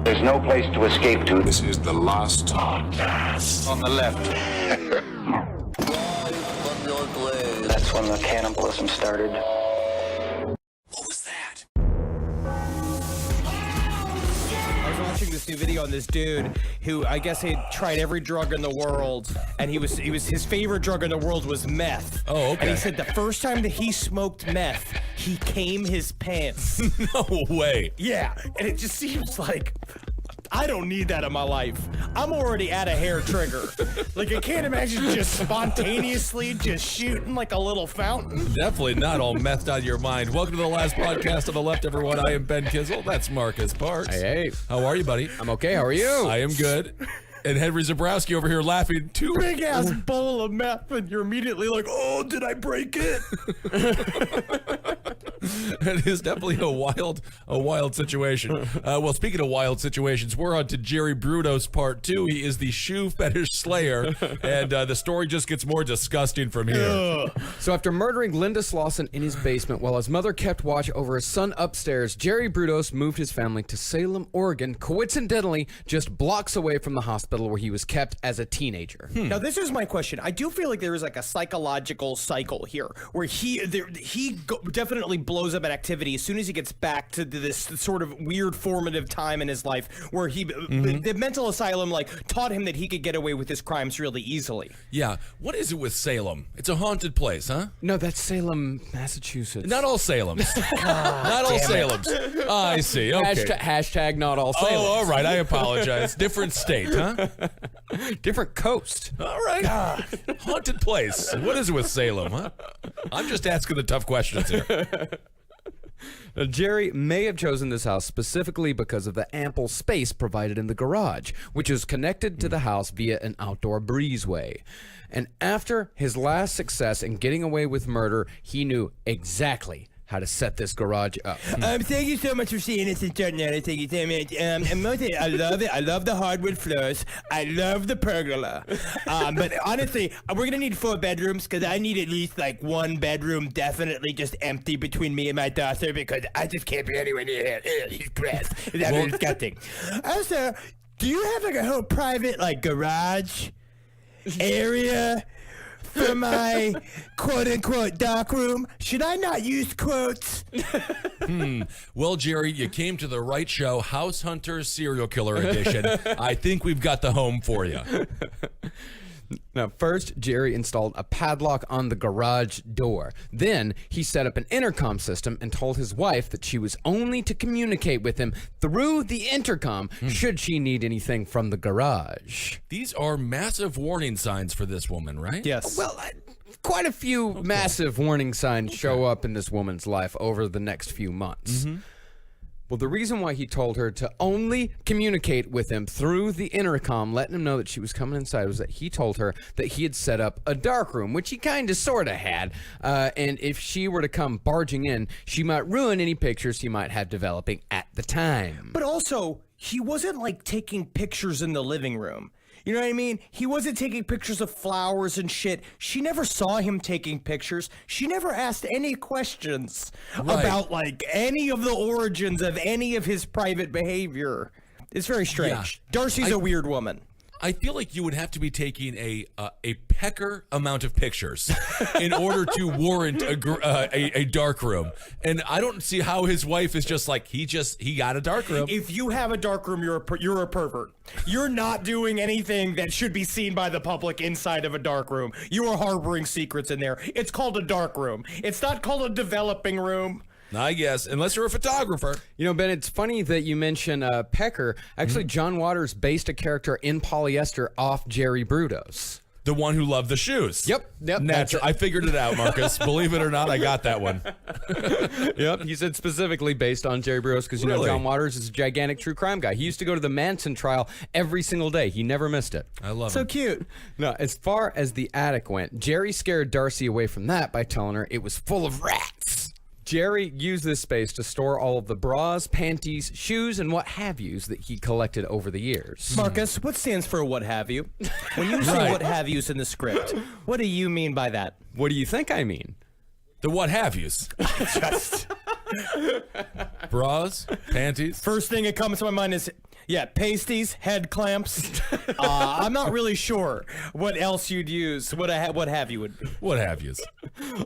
There's no place to escape to. This is the last Podcast. On the left. That's when the cannibalism started. What was that? I was watching this new video on this dude who I guess had tried every drug in the world, and he was his favorite drug in the world was meth. Oh, okay. And he said the first time that he smoked meth, he came his pants. No way. Yeah, and it just seems like I don't need that in my life. I'm already at a hair trigger. Like, I can't imagine just spontaneously just shooting like a little fountain. Definitely not all methed out of your mind. Welcome to the last podcast on the left, everyone. I am Ben Kizzle. That's Marcus Parks. Hey. How are you, buddy? I'm okay. How are you? I am good. And Henry Zabrowski over here laughing too. Big ass bowl of meth, and you're immediately like, oh, did I break it? It is definitely a wild situation. Well, speaking of wild situations, we're on to Jerry Brudos part 2. He is the shoe fetish slayer, and the story just gets more disgusting from here. So after murdering Linda Slauson in his basement while his mother kept watch over his son upstairs, Jerry Brudos moved his family to Salem, Oregon, coincidentally just blocks away from the hospital where he was kept as a teenager. Now, this is my question. I do feel like there is like a psychological cycle here where he definitely blows up at activity as soon as he gets back to this sort of weird formative time in his life where the mental asylum like taught him that he could get away with his crimes really easily. Yeah. What is it with Salem? It's a haunted place, huh? No, that's Salem, Massachusetts. Not all Salems. Not all Salems. I see. Okay. Hashtag not all Salem. Oh, all right. I apologize. Different state, huh? Different coast. All right. Haunted place. What is it with Salem, huh? I'm just asking the tough questions here. Now, Jerry may have chosen this house specifically because of the ample space provided in the garage, which is connected to the house via an outdoor breezeway. And after his last success in getting away with murder, he knew exactly how to set this garage up. Thank you so much for seeing us in Jordan. Thank you so much. And mostly, I love it. I love the hardwood floors. I love the pergola. But honestly, we're going to need 4 bedrooms because I need at least like 1 bedroom definitely just empty between me and my daughter because I just can't be anywhere near here. He's gross. That's disgusting. Also, do you have like a whole private like garage area for my quote-unquote dark room? Should I not use quotes? Well, Jerry, you came to the right show, House Hunter Serial Killer Edition. I think we've got the home for you. Now, first, Jerry installed a padlock on the garage door. Then, he set up an intercom system and told his wife that she was only to communicate with him through the intercom should she need anything from the garage. These are massive warning signs for this woman, right? Yes. Well, quite a few massive warning signs show up in this woman's life over the next few months. Well, the reason why he told her to only communicate with him through the intercom, letting him know that she was coming inside, was that he told her that he had set up a dark room, which he kind of sort of had. And if she were to come barging in, she might ruin any pictures he might have developing at the time. But also, he wasn't like taking pictures in the living room. You know what I mean? He wasn't taking pictures of flowers and shit. She never saw him taking pictures. She never asked any questions about like any of the origins of any of his private behavior. It's very strange. Yeah. Darcy's a weird woman. I feel like you would have to be taking a pecker amount of pictures in order to warrant a dark room. And I don't see how his wife is just like, he got a dark room. If you have a dark room, you're a pervert. You're not doing anything that should be seen by the public inside of a dark room. You are harboring secrets in there. It's called a dark room. It's not called a developing room. I guess, unless you're a photographer. You know, Ben, it's funny that you mention Pecker. Actually, John Waters based a character in polyester off Jerry Brudos. The one who loved the shoes. Yep. Natural. I figured it out, Marcus. Believe it or not, I got that one. Yep. He said specifically based on Jerry Brudos because, you know, Really? John Waters is a gigantic true crime guy. He used to go to the Manson trial every single day. He never missed it. I love So him. cute. Now, as far as the attic went, Jerry scared Darcy away from that by telling her it was full of rats. Jerry used this space to store all of the bras, panties, shoes, and what have yous that he collected over the years. Marcus, what stands for what have you? When you say Right. what have yous in the script, what do you mean by that? What do you think I mean? The what have yous. Bras, panties. First thing that comes to my mind is, yeah, pasties, head clamps. I'm not really sure what else you'd use. What have you would be. What have yous?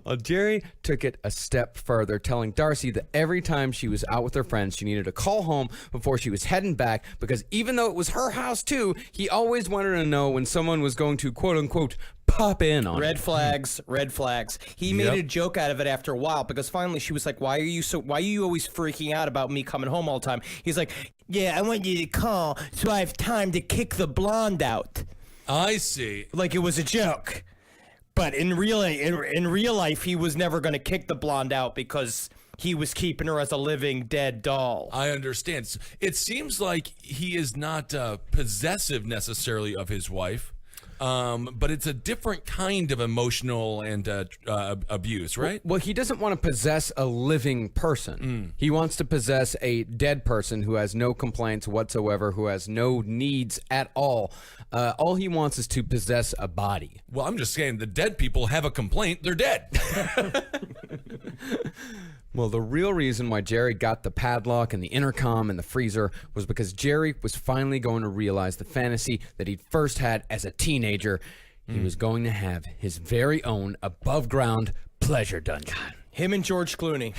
Well, Jerry took it a step further, telling Darcy that every time she was out with her friends, she needed to call home before she was heading back, because even though it was her house too, he always wanted to know when someone was going to, quote unquote, pop in on Red it. flags, red flags. He made a joke out of it after a while, because finally she was like, why are you always freaking out about me coming home all the time? He's like, yeah, I want you to call so I have time to kick the blonde out. I see. Like it was a joke. But in real life, he was never going to kick the blonde out because he was keeping her as a living dead doll. I understand. It seems like he is not possessive necessarily of his wife, but it's a different kind of emotional and abuse, right? Well, he doesn't want to possess a living person. He wants to possess a dead person who has no complaints whatsoever, who has no needs at all. All he wants is to possess a body. Well, I'm just saying the dead people have a complaint. They're dead. Well, the real reason why Jerry got the padlock and the intercom and the freezer was because Jerry was finally going to realize the fantasy that he'd first had as a teenager. He was going to have his very own above-ground pleasure dungeon. Him and George Clooney.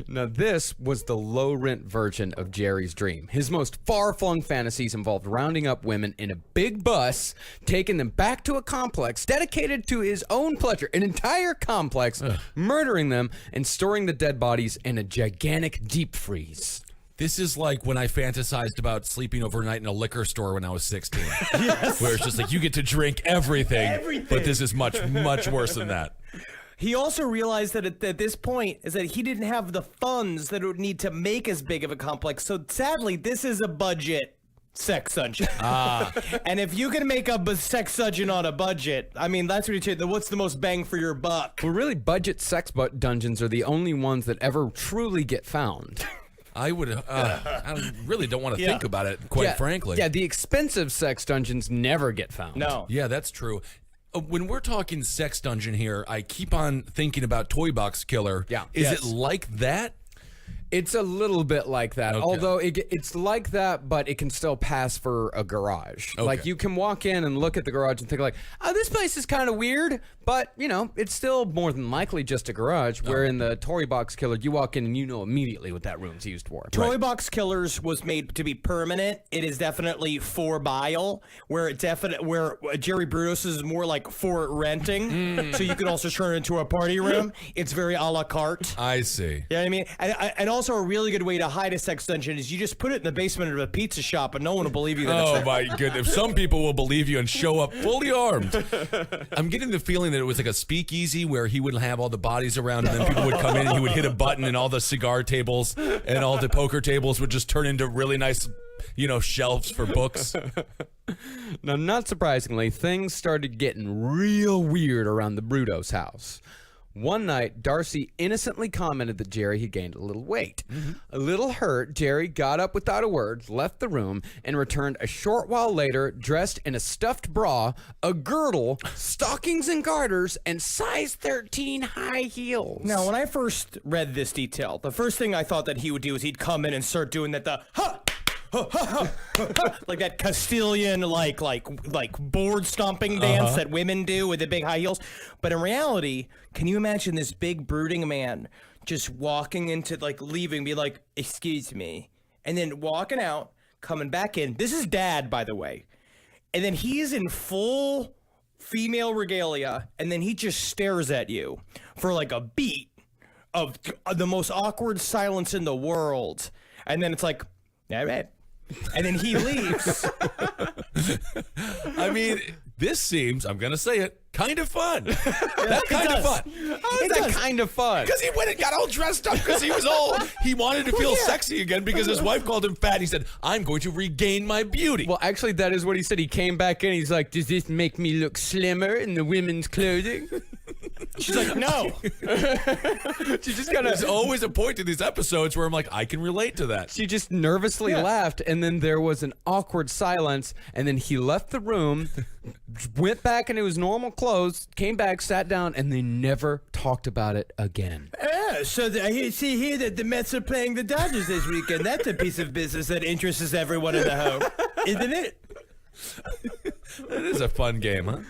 Now, this was the low-rent version of Jerry's dream. His most far-flung fantasies involved rounding up women in a big bus, taking them back to a complex dedicated to his own pleasure, an entire complex, murdering them, and storing the dead bodies in a gigantic deep freeze. This is like when I fantasized about sleeping overnight in a liquor store when I was 16. Yes. Where it's just like you get to drink everything. But this is much, much worse than that. He also realized that at this point is that he didn't have the funds that it would need to make as big of a complex. So sadly, this is a budget sex dungeon. And if you can make a sex dungeon on a budget, I mean, that's what what's the most bang for your buck? Well, really, budget sex dungeons are the only ones that ever truly get found. I would. I really don't want to think about it, quite frankly. Yeah, the expensive sex dungeons never get found. No. Yeah, that's true. When we're talking sex dungeon here, I keep on thinking about Toy Box Killer. Yeah. Is it like that? It's a little bit like that, Okay. although it's like that, but it can still pass for a garage. Okay. Like, you can walk in and look at the garage and think like, oh, this place is kind of weird, but, you know, it's still more than likely just a garage, where in the Toy Box Killer, you walk in and you know immediately what that room's used for. Toy Box Killers was made to be permanent. It is definitely for bile, where Jerry Brudos is more like for renting. So you can also turn it into a party room. It's very a la carte. I see. You know what I mean? And also a really good way to hide a sex dungeon is you just put it in the basement of a pizza shop and no one will believe you that it's Oh there. my goodness. Some people will believe you and show up fully armed. I'm getting the feeling that it was like a speakeasy where he would have all the bodies around and then people would come in and he would hit a button and all the cigar tables and all the poker tables would just turn into really nice, shelves for books. Now, not surprisingly, things started getting real weird around the Brudos house. One night, Darcy innocently commented that Jerry had gained a little weight. A little hurt, Jerry got up without a word, left the room, and returned a short while later dressed in a stuffed bra, a girdle, stockings and garters, and size 13 high heels. Now, when I first read this detail, the first thing I thought that he would do is he'd come in and start doing that like that Castilian like board stomping dance that women do with the big high heels. But in reality, can you imagine this big brooding man just walking into leaving, be like, excuse me, and then walking out, coming back in. This is Dad, by the way. And then he is in full female regalia, and then he just stares at you for like a beat of the most awkward silence in the world. And then it's like, all right. And then he leaves. I mean, this seems, I'm going to say it, kind of fun. That's kind of fun. How is that kind of fun? Because he went and got all dressed up because he was old. He wanted to feel sexy again because his wife called him fat. He said, I'm going to regain my beauty. Well, actually, that is what he said. He came back in. He's like, does this make me look slimmer in the women's clothing? She's like, no. She just kind There's of. always a point to these episodes where I'm like, I can relate to that. She just nervously laughed, and then there was an awkward silence, and then he left the room, went back into his normal clothes, came back, sat down, and they never talked about it again. Yeah, so I see here that the Mets are playing the Dodgers this weekend. That's a piece of business that interests everyone in the home, isn't it? That is a fun game, huh?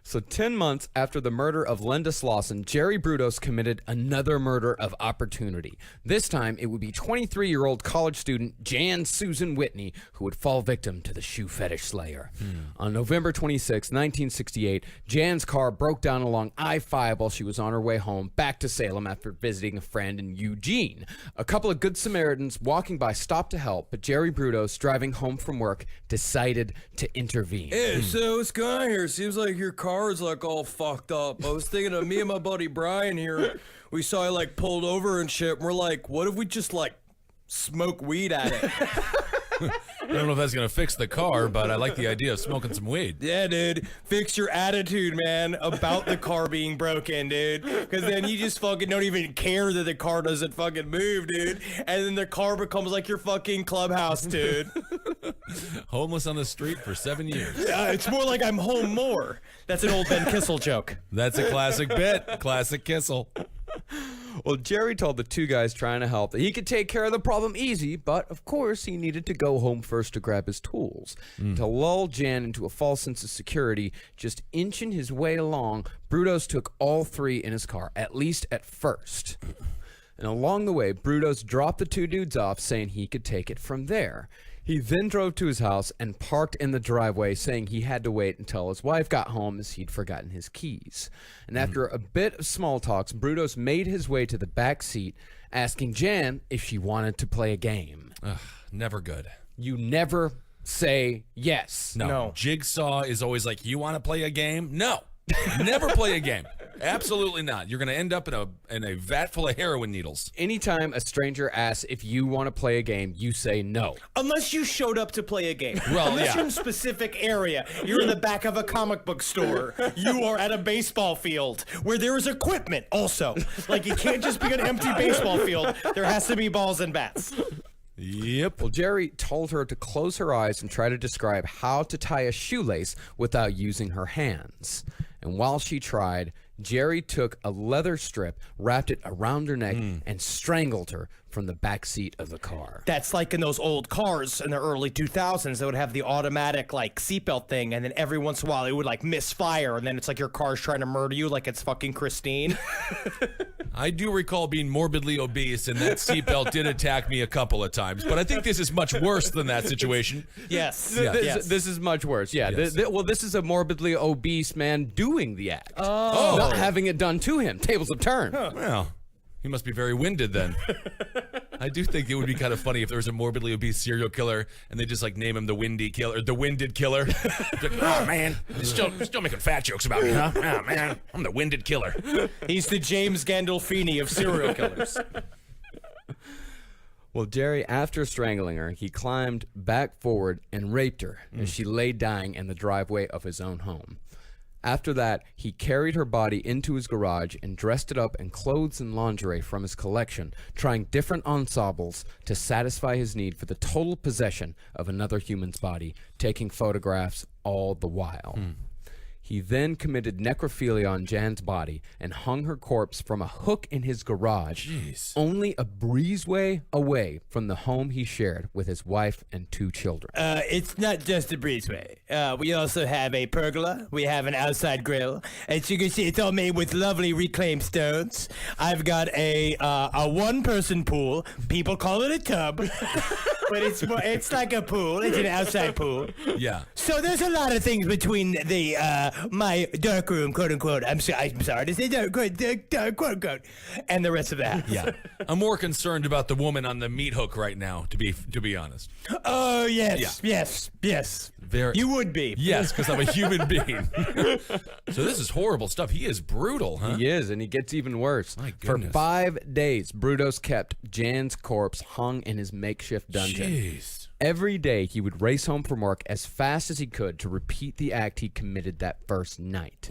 So 10 months after the murder of Linda Slauson, Jerry Brudos committed another murder of opportunity. This time, it would be 23-year-old college student Jan Susan Whitney who would fall victim to the shoe fetish slayer. On November 26, 1968, Jan's car broke down along I-5 while she was on her way home back to Salem after visiting a friend in Eugene. A couple of good Samaritans walking by stopped to help, but Jerry Brudos, driving home from work, decided to intervene. Hey, so what's going on here? Seems like your car is like all fucked up. I was thinking of me and my buddy Brian here. We saw it like pulled over and shit. And we're like, what if we just like smoke weed at it? I don't know if that's going to fix the car, but I like the idea of smoking some weed. Yeah, dude. Fix your attitude, man, about the car being broken, dude. Because then you just fucking don't even care that the car doesn't fucking move, dude. And then the car becomes like your fucking clubhouse, dude. Homeless on the street for 7 years. It's more like I'm home more. That's an old Ben Kissel joke. That's a classic bit. Classic Kissel. Well, Jerry told the two guys trying to help that he could take care of the problem easy, but of course he needed to go home first to grab his tools. To lull Jan into a false sense of security, just inching his way along, Brudos took all three in his car, at least at first. And along the way, Brudos dropped the two dudes off, saying he could take it from there. He then drove to his house and parked in the driveway, saying he had to wait until his wife got home as he'd forgotten his keys. And after a bit of small talks, Brudos made his way to the back seat, asking Jan if she wanted to play a game. Ugh, never good. You never say yes. No. Jigsaw is always like, you want to play a game? No. Never play a game. Absolutely not. You're going to end up in a vat full of heroin needles. Anytime a stranger asks if you want to play a game, you say no. Unless you showed up to play a game. Well, Unless yeah. you're in a specific area. You're in the back of a comic book store. You are at a baseball field where there is equipment also. Like, you can't just be an empty baseball field. There has to be balls and bats. Yep. Well, Jerry told her to close her eyes and try to describe how to tie a shoelace without using her hands. And while she tried, Jerry took a leather strip, wrapped it around her neck, and strangled her from the back seat of the car. That's like in those old cars in the early 2000s that would have the automatic like seatbelt thing, and then every once in a while it would like misfire, and then it's like your car's trying to murder you like it's fucking Christine. I do recall being morbidly obese, and that seatbelt did attack me a couple of times. But I think this is much worse than that situation. Yes. Yeah. This is much worse. Yeah. Yes. Well, this is a morbidly obese man doing the act. Not having it done to him. Tables have turned. Well, he must be very winded then. I do think it would be kind of funny if there was a morbidly obese serial killer and they just like name him the Windy Killer, the Winded Killer. Like, oh man, you're still making fat jokes about me, huh? Oh man, I'm the Winded Killer. He's the James Gandolfini of serial killers. Well, Jerry, after strangling her, he climbed back forward and raped her as she lay dying in the driveway of his own home. After that, he carried her body into his garage and dressed it up in clothes and lingerie from his collection, trying different ensembles to satisfy his need for the total possession of another human's body, taking photographs all the while. He then committed necrophilia on Jan's body and hung her corpse from a hook in his garage, only a breezeway away from the home he shared with his wife and two children. It's not just a breezeway. We also have a pergola. We have an outside grill. As you can see, it's all made with lovely reclaimed stones. I've got a one-person pool. People call it a tub, but it's like a pool. It's an outside pool. Yeah. So there's a lot of things between the my dark room, quote unquote. I'm sorry to say dark quote unquote, and the rest of the house. Yeah. I'm more concerned about the woman on the meat hook right now, to be honest. Oh yes. Very. You would be. Yes, because I'm a human being. So this is horrible stuff. He is brutal, huh? He is, and he gets even worse. My For goodness. 5 days, Brudos kept Jan's corpse hung in his makeshift dungeon. Jeez. Every day, he would race home from work as fast as he could to repeat the act he committed that first night.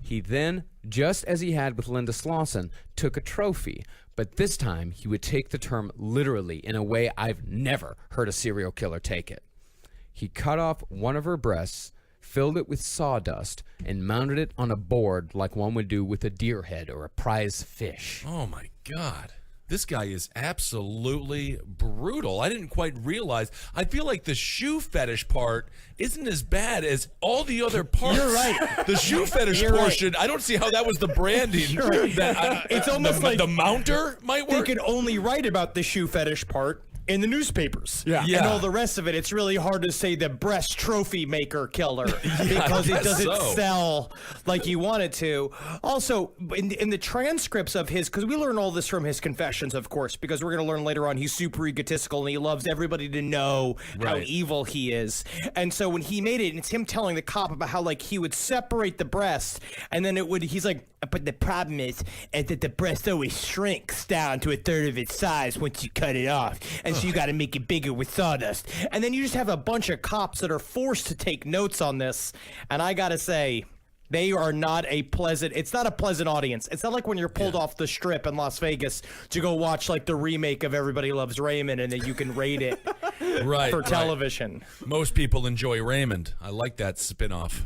He then, just as he had with Linda Slauson, took a trophy, but this time he would take the term literally in a way I've never heard a serial killer take it. He cut off one of her breasts, filled it with sawdust, and mounted it on a board like one would do with a deer head or a prize fish. Oh my God. This guy is absolutely brutal. I didn't quite realize. I feel like the shoe fetish part isn't as bad as all the other parts. You're right. The shoe fetish You're right. portion, I don't see how that was the branding. You're right. It's almost like the mounter might they work. could only write about the shoe fetish part in the newspapers. Yeah. And all the rest of it, it's really hard to say the breast trophy maker killer because it guess doesn't so. sell like you want it to. Also, in the transcripts of his, because we learn all this from his confessions, of course, because we're going to learn later on he's super egotistical and he loves everybody to know how Right. evil he is. And so when he made it, it's him telling the cop about how like he would separate the breast and then he's like, but the problem is that the breast always shrinks down to a third of its size once you cut it off. And so you got to make it bigger with sawdust. And then you just have a bunch of cops that are forced to take notes on this. And I got to say, they are not it's not a pleasant audience. It's not like when you're pulled off the strip in Las Vegas to go watch like the remake of Everybody Loves Raymond and then you can rate it right, for right. television. Most people enjoy Raymond. I like that spinoff.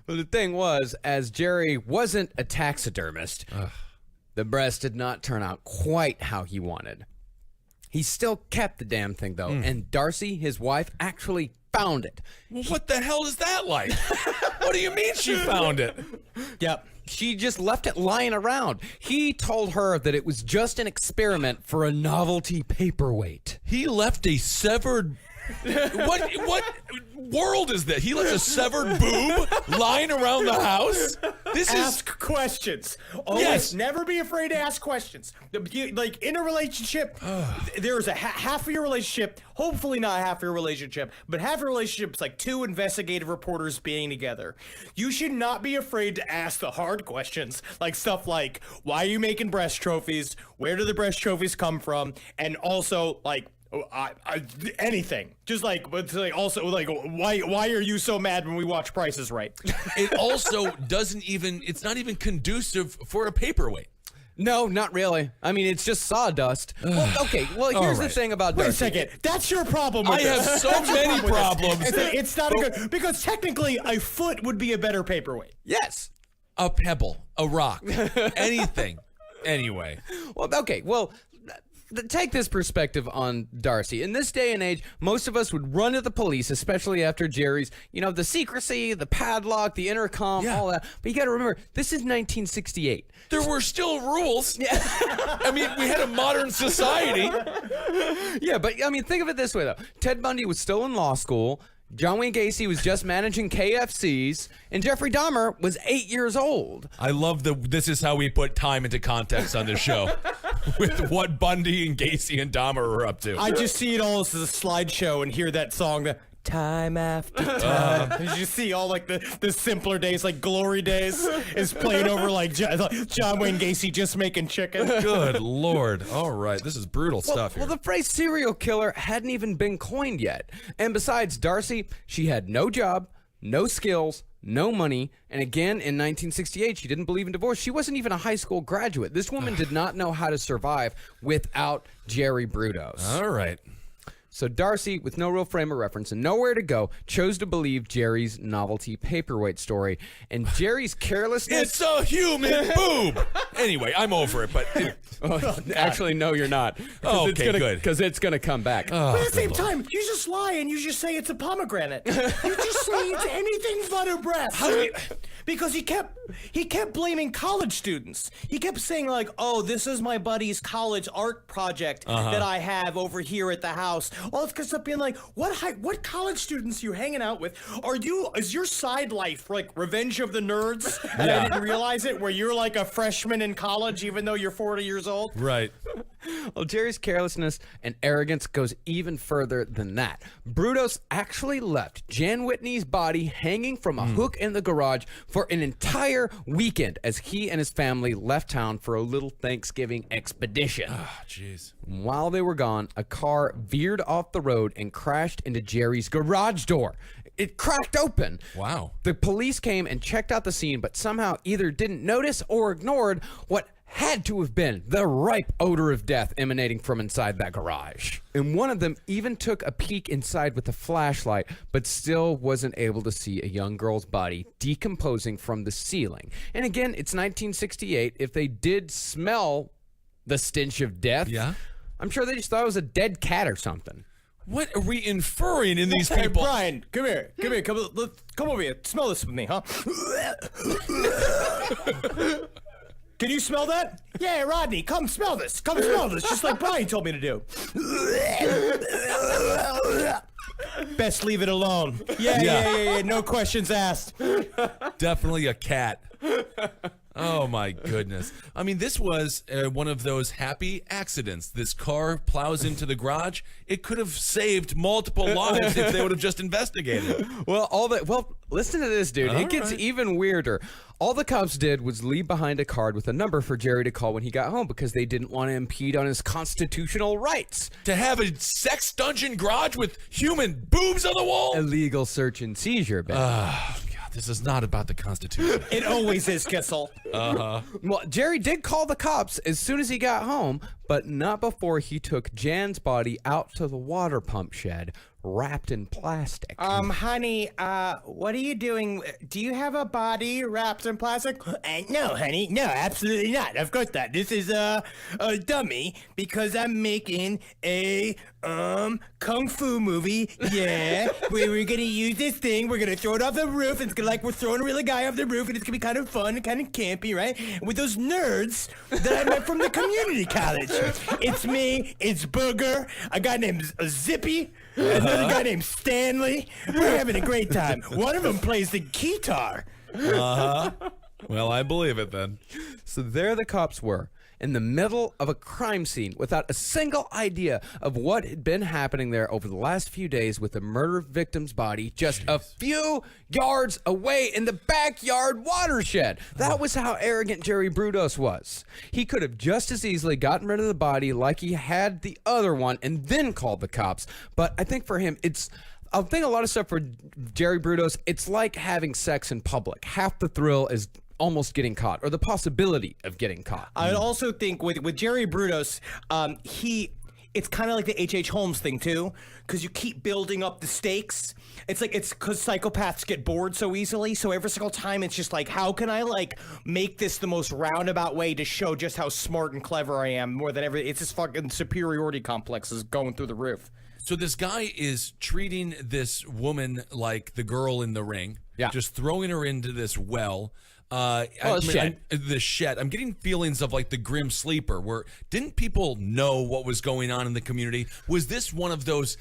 Well, the thing was, as Jerry wasn't a taxidermist, the breast did not turn out quite how he wanted. He still kept the damn thing, though, and Darcy, his wife, actually found it. Well, what the hell is that like? What do you mean she found it? Yep. She just left it lying around. He told her that it was just an experiment for a novelty paperweight. He left a severed. What world is that? He left a severed boob lying around the house. This is Ask questions. Always Yes. never be afraid to ask questions. Like in a relationship, there's a half of your relationship, hopefully not half of your relationship, but half of your relationship is like two investigative reporters being together. You should not be afraid to ask the hard questions, like stuff like, why are you making breast trophies? Where do the breast trophies come from? And also, like, anything. Just like, but like also like, why are you so mad when we watch Price is Right? it also doesn't even. It's not even conducive for a paperweight. No, not really. I mean, it's just sawdust. Well, okay, well, here's the right. thing about Wait Darcy. a second. That's your problem with I this. have so That's your many problem with this. problems. It's not a good, because technically a foot would be a better paperweight. Yes. A pebble, a rock, anything. Anyway, Well, okay, well, take this perspective on Darcy. In this day and age, most of us would run to the police, especially after Jerry's, the secrecy, the padlock, the intercom, all that. But you got to remember, this is 1968. there were still rules. Yeah. I mean, we had a modern society. Yeah, but I mean, think of it this way, though. Ted Bundy was still in law school. John Wayne Gacy was just managing KFCs, and Jeffrey Dahmer was 8 years old. I love this is how we put time into context on this show. With what Bundy and Gacy and Dahmer were up to. I just see it all as a slideshow and hear that song, the time after time. You see all like the simpler days, like Glory Days, is playing over like John Wayne Gacy just making chicken. Good Lord. All right. This is brutal stuff here. Well, the phrase serial killer hadn't even been coined yet. And besides Darcy, she had no job, no skills, no money, and again, in 1968, she didn't believe in divorce. She wasn't even a high school graduate. This woman did not know how to survive without Jerry Brudos. All right. So Darcy, with no real frame of reference and nowhere to go, chose to believe Jerry's novelty paperweight story. And Jerry's carelessness... It's a human boob. Anyway, I'm over it, but Actually, no, you're not. Oh, okay, good. Because it's going to come back. But at the same time, you just lie and you just say it's a pomegranate. You just say it's anything but a breast. Because he kept blaming college students. He kept saying like, "Oh, this is my buddy's college art project that I have over here at the house." All it's kept being like, "What college students are you hanging out with? Is your side life like Revenge of the Nerds?" And I didn't realize it, where you're like a freshman in college even though you're 40 years old. right. Well, Jerry's carelessness and arrogance goes even further than that. Brudos actually left Jan Whitney's body hanging from a hook in the garage for an entire weekend as he and his family left town for a little Thanksgiving expedition. Ah, jeez. While they were gone, a car veered off the road and crashed into Jerry's garage door. It cracked open. Wow. The police came and checked out the scene, but somehow either didn't notice or ignored what had to have been the ripe odor of death emanating from inside that garage. And one of them even took a peek inside with a flashlight, but still wasn't able to see a young girl's body decomposing from the ceiling. And again, it's 1968. If they did smell the stench of death, Yeah? I'm sure they just thought it was a dead cat or something. What are we inferring in these Hey, people? Brian, come here, come over here. Smell this with me, huh? Can you smell that? Yeah, Rodney, come smell this. Come smell this, just like Brian told me to do. Best leave it alone. Yeah. No questions asked. Definitely a cat. Oh my goodness. I mean, this was one of those happy accidents. This car plows into the garage. It could have saved multiple lives if they would have just investigated. Well, listen to this, dude. It gets even weirder. All the cops did was leave behind a card with a number for Jerry to call when he got home because they didn't want to impede on his constitutional rights. To have a sex dungeon garage with human boobs on the wall? Illegal search and seizure, baby. God, this is not about the Constitution. It always is, Kissel. Well, Jerry did call the cops as soon as he got home, but not before he took Jan's body out to the water pump shed, wrapped in plastic. Honey, what are you doing? Do you have a body wrapped in plastic? No, honey. No, absolutely not. Of course not. This is a dummy because I'm making a kung fu movie. Yeah. we're gonna use this thing. We're gonna throw it off the roof. It's gonna like we're throwing a real guy off the roof, and it's gonna be kind of fun and kind of campy, right? With those nerds that I met from the community college. It's me. It's Booger. A guy named Zippy. Another guy named Stanley. We're having a great time. One of them plays the guitar. Well, I believe it then. So there the cops were, in the middle of a crime scene without a single idea of what had been happening there over the last few days with the murder victim's body just a few yards away in the backyard watershed. That was how arrogant Jerry Brudos was. He could have just as easily gotten rid of the body like he had the other one and then called the cops. But I think for him, I think a lot of stuff for Jerry Brudos, it's like having sex in public. Half the thrill is almost getting caught, or the possibility of getting caught. I also think with Jerry Brudos, it's kind of like the H.H. Holmes thing too, because you keep building up the stakes. It's because psychopaths get bored so easily. So every single time, it's just like, how can I like make this the most roundabout way to show just how smart and clever I am more than ever? It's this fucking superiority complex is going through the roof. So this guy is treating this woman like the girl in the ring. Yeah. Just throwing her into this well. Shed. The shed. I'm getting feelings of like the Grim Sleeper, where didn't people know what was going on in the community? Was this one of those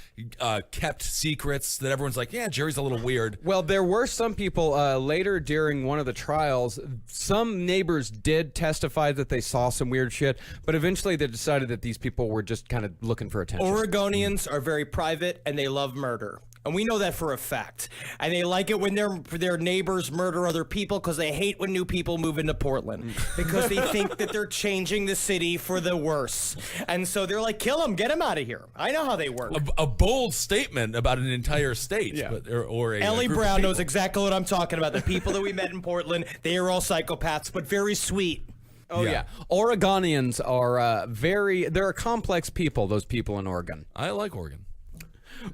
kept secrets that everyone's like, yeah, Jerry's a little weird? Well, there were some people later during one of the trials, some neighbors did testify that they saw some weird shit, but eventually they decided that these people were just kind of looking for attention. Oregonians are very private and they love murder. And we know that for a fact. And they like it when their neighbors murder other people because they hate when new people move into Portland because they think that they're changing the city for the worse. And so they're like, kill them, get them out of here. I know how they work. A bold statement about an entire state. Yeah. Or a Ellie group of Brown people. knows exactly what I'm talking about. The people that we met in Portland, they are all psychopaths, but very sweet. Oh, yeah. Oregonians are they're a complex people, those people in Oregon. I like Oregon.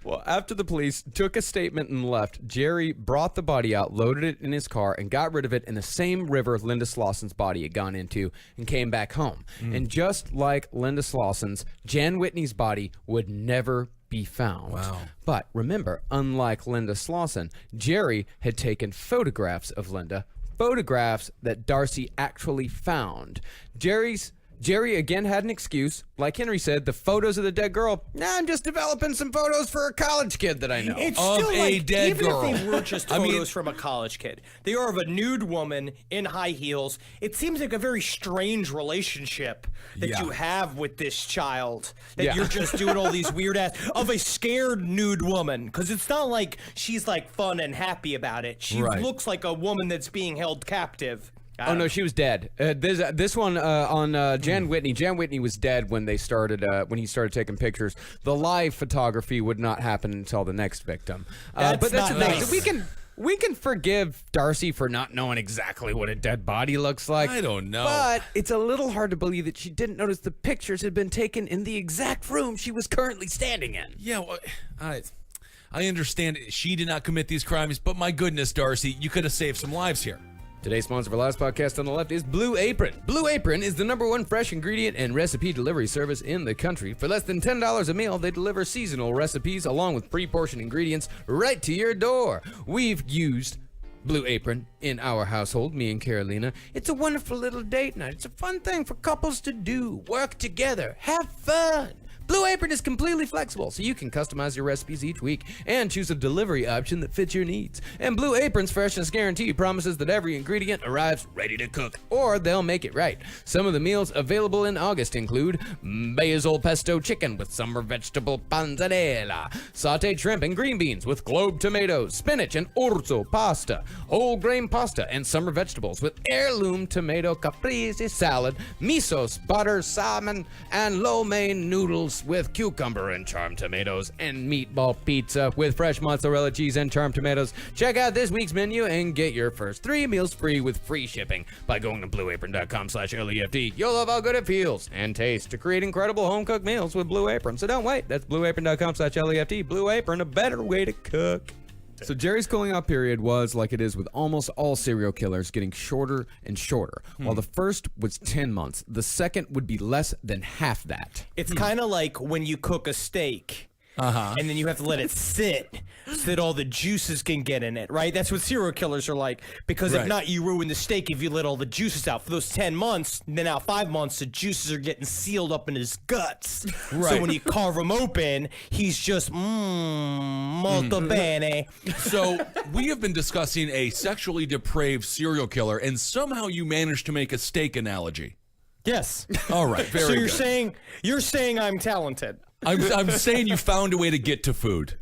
Well, after the police took a statement and left, Jerry brought the body out, loaded it in his car, and got rid of it in the same river Linda Slauson's body had gone into and came back home. And just like Linda Slauson's, Jan Whitney's body would never be found. Wow. But remember, unlike Linda Slauson, Jerry had taken photographs of Linda, photographs that Darcy actually found. Jerry's Jerry again had an excuse. Like Henry said, the photos of the dead girl, I'm just developing some photos for a college kid that I know. It's Of still a like, dead even girl. if they were just I photos mean- from a college kid, they are of a nude woman in high heels. It seems like a very strange relationship that Yeah. you have with this child. That Yeah. you're just doing all these weird ass of a scared nude woman, because it's not like she's like fun and happy about it. She Right. looks like a woman that's being held captive. Oh no, she was dead. This one on Jan Whitney. Jan Whitney was dead when they started when he started taking pictures. The live photography would not happen until the next victim. That's but that's not the thing. nice. We can forgive Darcy for not knowing exactly what a dead body looks like. I don't know. But it's a little hard to believe that she didn't notice the pictures had been taken in the exact room she was currently standing in. Yeah, well, I understand she did not commit these crimes, but my goodness, Darcy, you could have saved some lives here. Today's sponsor for Last Podcast on the Left is Blue Apron. Blue Apron is the #1 fresh ingredient and recipe delivery service in the country. For less than $10 a meal, they deliver seasonal recipes along with pre-portioned ingredients right to your door. We've used Blue Apron in our household, me and Carolina. It's a wonderful little date night. It's a fun thing for couples to do. Work together. Have fun. Blue Apron is completely flexible, so you can customize your recipes each week and choose a delivery option that fits your needs. And Blue Apron's freshness guarantee promises that every ingredient arrives ready to cook, or they'll make it right. Some of the meals available in August include basil pesto chicken with summer vegetable panzanella, sauteed shrimp and green beans with globe tomatoes, spinach and orzo pasta, whole grain pasta and summer vegetables with heirloom tomato caprese salad, misos, butter, salmon, and lo mein noodles with cucumber and charmed tomatoes, and meatball pizza with fresh mozzarella cheese and charmed tomatoes. Check out this week's menu and get your first 3 meals free with free shipping by going to blueapron.com/LEFD. You'll love how good it feels and tastes to create incredible home-cooked meals with Blue Apron. So don't wait. That's blueapron.com/LEFD. Blue Apron, a better way to cook. So Jerry's cooling off period was, like it is with almost all serial killers, getting shorter and shorter. While the first was 10 months, the second would be less than half that. It's kind of like when you cook a steak. And then you have to let it sit so that all the juices can get in it, right? That's what serial killers are like. Because if Right. not, you ruin the steak if you let all the juices out. For those 10 months, then out 5 months, the juices are getting sealed up in his guts. So Right. when you carve him open, he's just, molto bene. So we have been discussing a sexually depraved serial killer, and somehow you managed to make a steak analogy. Yes. All right, very So good. you're saying I'm talented. I'm saying you found a way to get to food.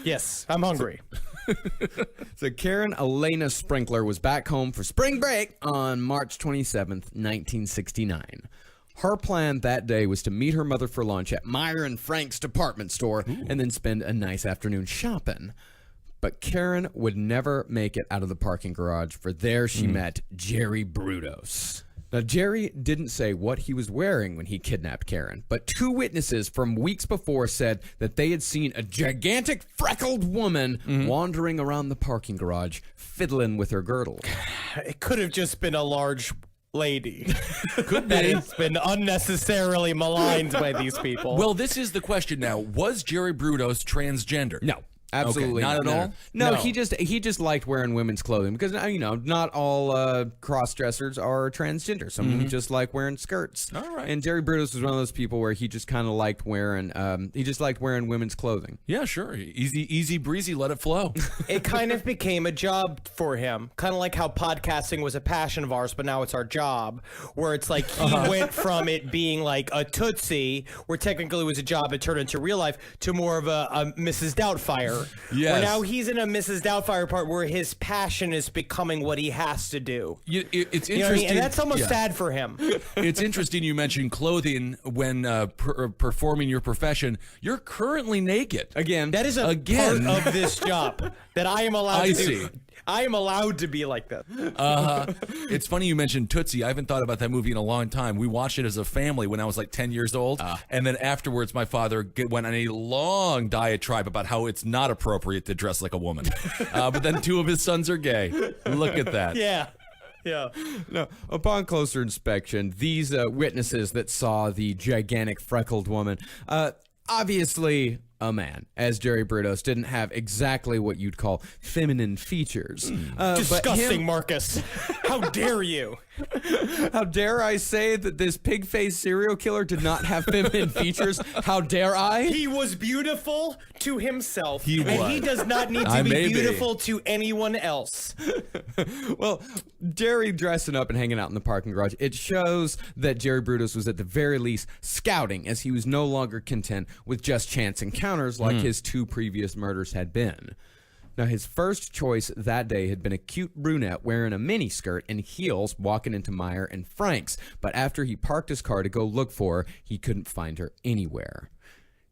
Yes, I'm hungry. So Karen Elena Sprinkler was back home for spring break on March 27th, 1969. Her plan that day was to meet her mother for lunch at Meyer and Frank's department store and then spend a nice afternoon shopping. But Karen would never make it out of the parking garage, for there she met Jerry Brudos. Now, Jerry didn't say what he was wearing when he kidnapped Karen, but 2 witnesses from weeks before said that they had seen a gigantic freckled woman wandering around the parking garage, fiddling with her girdle. It could have just been a large lady. Could That be. has been unnecessarily maligned by these people. Well, this is the question now. Was Jerry Brudos transgender? No. Absolutely Okay, not at no. all? No, No. he just liked wearing women's clothing because not all cross dressers are transgender. Some just like wearing skirts. All right. And Jerry Brudos was one of those people where he just kind of liked wearing women's clothing. Yeah, sure. Easy breezy, let it flow. it kind of became a job for him. Kind of like how podcasting was a passion of ours, but now it's our job. Where it's like he went from it being like a Tootsie, where technically it was a job, it turned into real life, to more of a Mrs. Doubtfire. Yes. Where now he's in a Mrs. Doubtfire part where his passion is becoming what he has to do. It's You know what I mean? interesting. And that's almost yeah. sad for him. It's interesting you mentioned clothing when performing your profession. You're currently naked. Again, That is a Again. part of this job that I am allowed I to see. do. I am allowed to be like that. It's funny you mentioned Tootsie. I haven't thought about that movie in a long time. We watched it as a family when I was like 10 years old. And then afterwards, my father went on a long diatribe about how it's not appropriate to dress like a woman. But then 2 of his sons are gay. Look at that. Yeah. Yeah. No, upon closer inspection, these witnesses that saw the gigantic freckled woman, obviously a man, as Jerry Brudos didn't have exactly what you'd call feminine features. But Disgusting, him- Marcus. How dare you? How dare I say that this pig-faced serial killer did not have feminine features? How dare I? He was beautiful to himself. He And was. he does not need I to be may be. beautiful to anyone else. Well, Jerry dressing up and hanging out in the parking garage, it shows that Jerry Brudos was at the very least scouting, as he was no longer content with just chance encounters like his 2 previous murders had been. Now, his first choice that day had been a cute brunette wearing a miniskirt and heels walking into Meyer and Frank's, but after he parked his car to go look for her, he couldn't find her anywhere.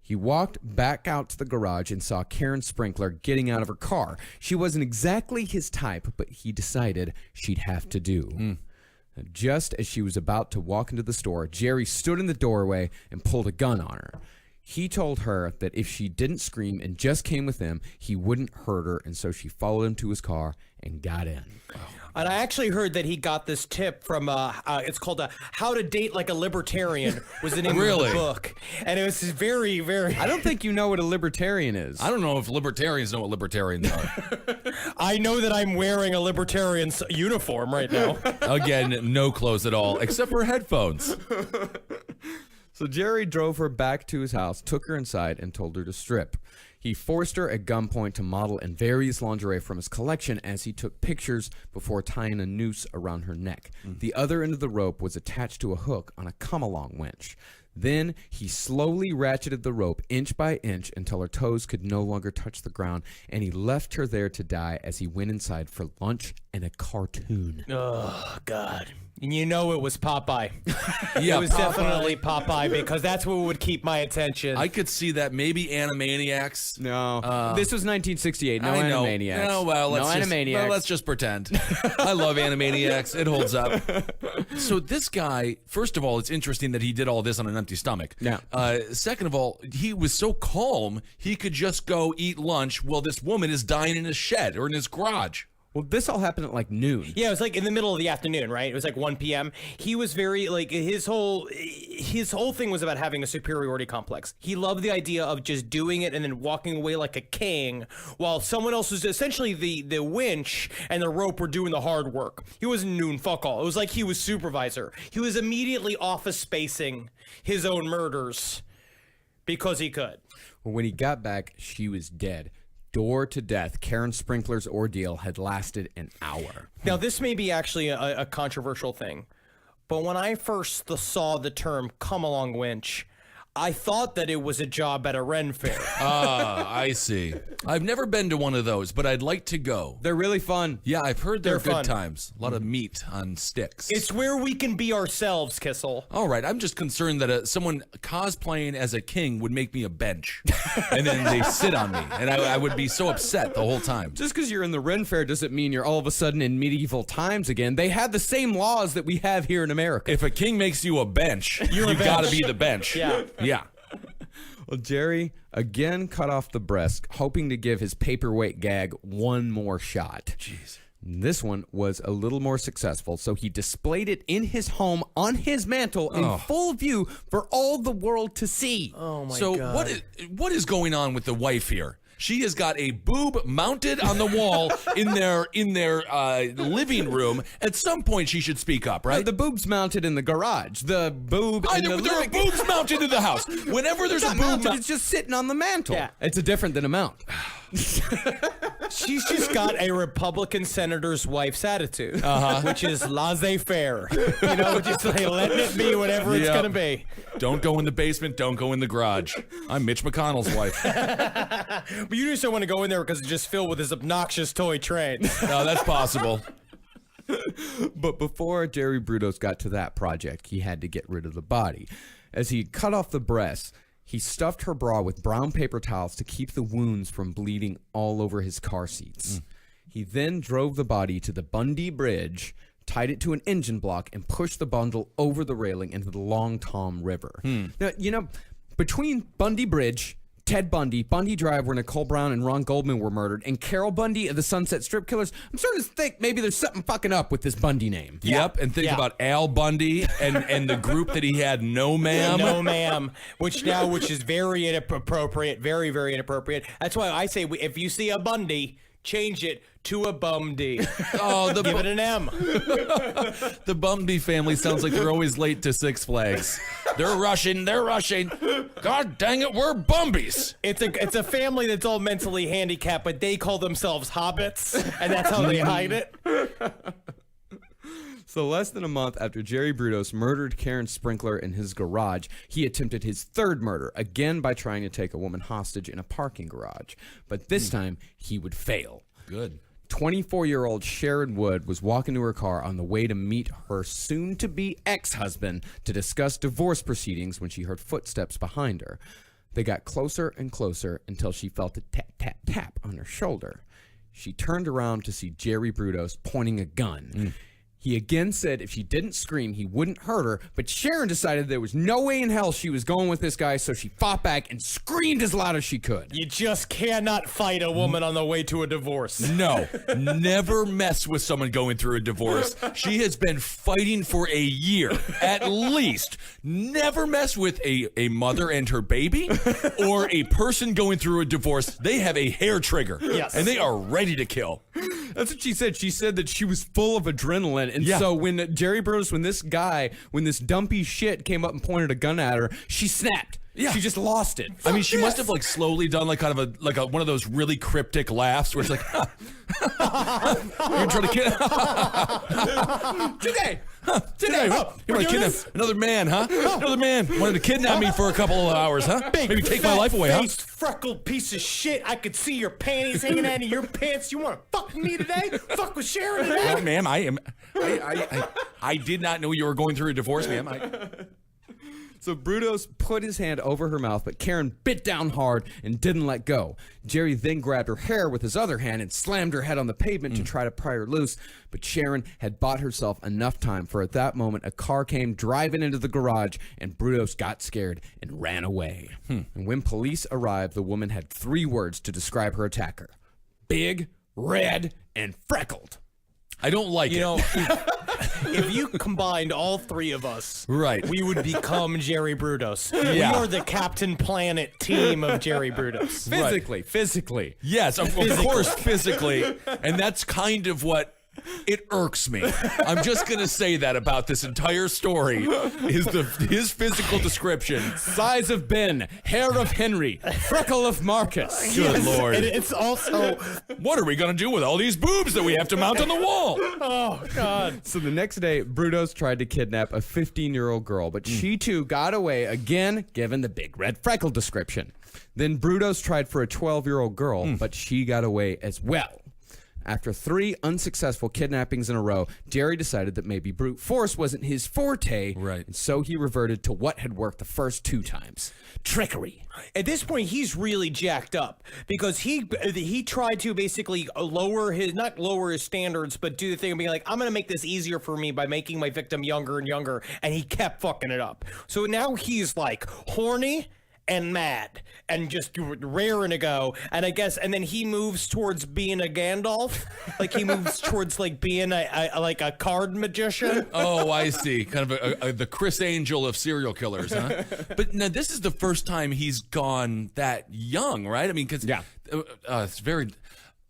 He walked back out to the garage and saw Karen Sprinkler getting out of her car. She wasn't exactly his type, but he decided she'd have to do. Just as she was about to walk into the store, Jerry stood in the doorway and pulled a gun on her. He told her that if she didn't scream and just came with him, he wouldn't hurt her, and so she followed him to his car and got in. And I actually heard that he got this tip from, it's called How to Date Like a Libertarian was the name Really? of the book. And it was very, very... I don't think you know what a libertarian is. I don't know if libertarians know what libertarians are. I know that I'm wearing a libertarian's uniform right now. Again, no clothes at all, except for headphones. So Jerry drove her back to his house, took her inside, and told her to strip. He forced her at gunpoint to model in various lingerie from his collection as he took pictures before tying a noose around her neck. The other end of the rope was attached to a hook on a come-along winch. Then he slowly ratcheted the rope inch by inch until her toes could no longer touch the ground, and he left her there to die as he went inside for lunch and a cartoon. Oh, God. And you know it was Popeye. Yeah, It was definitely Popeye because that's what would keep my attention. I could see that maybe Animaniacs. No, this was 1968. No I know. Animaniacs. No, well, let's no just, Animaniacs. well, let's just pretend. I love Animaniacs. It holds up. So this guy, first of all, it's interesting that he did all this on an empty stomach. Yeah. Second of all, he was so calm, he could just go eat lunch while this woman is dying in his shed or in his garage. Well, this all happened at like noon. Yeah, it was like in the middle of the afternoon, right? It was like 1 p.m. He was very like his whole thing was about having a superiority complex. He loved the idea of just doing it and then walking away like a king, while someone else was essentially the winch and the rope were doing the hard work. He wasn't doing fuck all. It was like he was supervisor. He was immediately office spacing his own murders because he could. When he got back, she was dead. Door to death. Karen Sprinkler's ordeal had lasted an hour. Now, this may be actually a controversial thing, but when I first saw the term come along winch, I thought that it was a job at a Ren fair. Ah, I see. I've never been to one of those, but I'd like to go. They're really fun. Yeah, I've heard they're They're good fun. times. A lot of meat on sticks. It's where we can be ourselves, Kissel. All right, I'm just concerned that someone cosplaying as a king would make me a bench, and then they sit on me, and I would be so upset the whole time. Just because you're in the Ren Fair doesn't mean you're all of a sudden in medieval times again. They had the same laws that we have here in America. If a king makes you a bench, you've got to be the bench. Yeah. Yeah. Well, Jerry again cut off the breast, hoping to give his paperweight gag one more shot. Jeez. This one was a little more successful, so he displayed it in his home on his mantle in full view for all the world to see. Oh my So God. what is going on with the wife here? She has got a boob mounted on the wall in their living room. At some point, she should speak up, right? The boob's mounted in the garage. The boob in the There are living boobs mounted in the house. Whenever there's a It's boob not mounted, mounted, it's just sitting on the mantle. Yeah. It's a different than a mount. She's just got a Republican senator's wife's attitude, which is laissez-faire. You know, just like letting it be whatever it's Yeah. going to be. don't go in the basement, don't go in the garage. I'm Mitch McConnell's wife. But you just don't want to go in there because it's just filled with his obnoxious toy train. No, that's possible. But before Jerry Brudos got to that project, he had to get rid of the body. As he cut off the breasts, he stuffed her bra with brown paper towels to keep the wounds from bleeding all over his car seats. He then drove the body to the Bundy Bridge, tied it to an engine block, and pushed the bundle over the railing into the Long Tom River. Now, you know, between Bundy Bridge, Ted Bundy, Bundy Drive, where Nicole Brown and Ron Goldman were murdered, and Carol Bundy of the Sunset Strip Killers, I'm starting to think maybe there's something fucking up with this Bundy name. Yep, and think Yeah. about Al Bundy and the group that he had, No Ma'am. No, ma'am. Which is very inappropriate, very, very inappropriate. That's why I say if you see a Bundy, change it to a bum D. Oh, Give it an M. the Bumby family sounds like they're always late to Six Flags. They're rushing. God dang it, we're Bumbies. It's a family that's all mentally handicapped, but they call themselves hobbits, and that's how they hide it. So less than a month after Jerry Brudos murdered Karen Sprinkler in his garage, he attempted his third murder, again by trying to take a woman hostage in a parking garage. But this time, he would fail. Good. 24-year-old Sharon Wood was walking to her car on the way to meet her soon-to-be ex-husband to discuss divorce proceedings when she heard footsteps behind her. They got closer and closer until she felt a tap-tap-tap on her shoulder. She turned around to see Jerry Brudos pointing a gun. He again said if she didn't scream, he wouldn't hurt her, but Sharon decided there was no way in hell she was going with this guy, so she fought back and screamed as loud as she could. You just cannot fight a woman on the way to a divorce. No, never mess with someone going through a divorce. She has been fighting for a year, at least. Never mess with a mother and her baby or a person going through a divorce. They have a hair trigger. Yes. And they are ready to kill. That's what she said. She said that she was full of adrenaline. And Yeah. so when Jerry Brudos, when this dumpy shit came up and pointed a gun at her, she snapped. Yeah. She just lost it. I mean, she must have like slowly done like kind of a one of those really cryptic laughs where it's like, you're trying to kill Today. today. Huh? You want to kidnap another man, huh? Another man wanted to kidnap me for a couple of hours, huh? Maybe take my life away, huh? Faced, freckled piece of shit. I could see your panties hanging out of your pants. You want to fuck with me today? Fuck with Sharon today? No, ma'am, I did not know you were going through a divorce, ma'am. So Brudos put his hand over her mouth, but Karen bit down hard and didn't let go. Jerry then grabbed her hair with his other hand and slammed her head on the pavement to try to pry her loose, but Sharon had bought herself enough time, for at that moment a car came driving into the garage and Brudos got scared and ran away. And when police arrived, the woman had 3 words to describe her attacker: big, red, and freckled. I don't like it. You know, if you combined all 3 of us, Right. we would become Jerry Brudos. Yeah. We are the Captain Planet team of Jerry Brudos. Physically. Yes, of course, physically. And that's kind of what it irks me. I'm just going to say that about this entire story is his physical description. Size of Ben, hair of Henry, freckle of Marcus. Good Lord. And it's also, What are we going to do with all these boobs that we have to mount on the wall? oh, God. So the next day, Brudos tried to kidnap a 15-year-old girl, but she too got away again, given the big red freckle description. Then Brudos tried for a 12-year-old girl, but she got away as well. After 3 unsuccessful kidnappings in a row, Jerry decided that maybe brute force wasn't his forte, Right. and so he reverted to what had worked the first 2 times: trickery. At this point, he's really jacked up because he tried to basically not lower his standards, but do the thing of being like, I'm going to make this easier for me by making my victim younger and younger, and he kept fucking it up. So now he's like horny and mad and just raring to go, and I guess, and then he moves towards being a Gandalf, like he moves towards like being a card magician. Oh, I see. Kind of the Chris Angel of serial killers, huh? But now this is the first time he's gone that young, right? I mean, because it's very.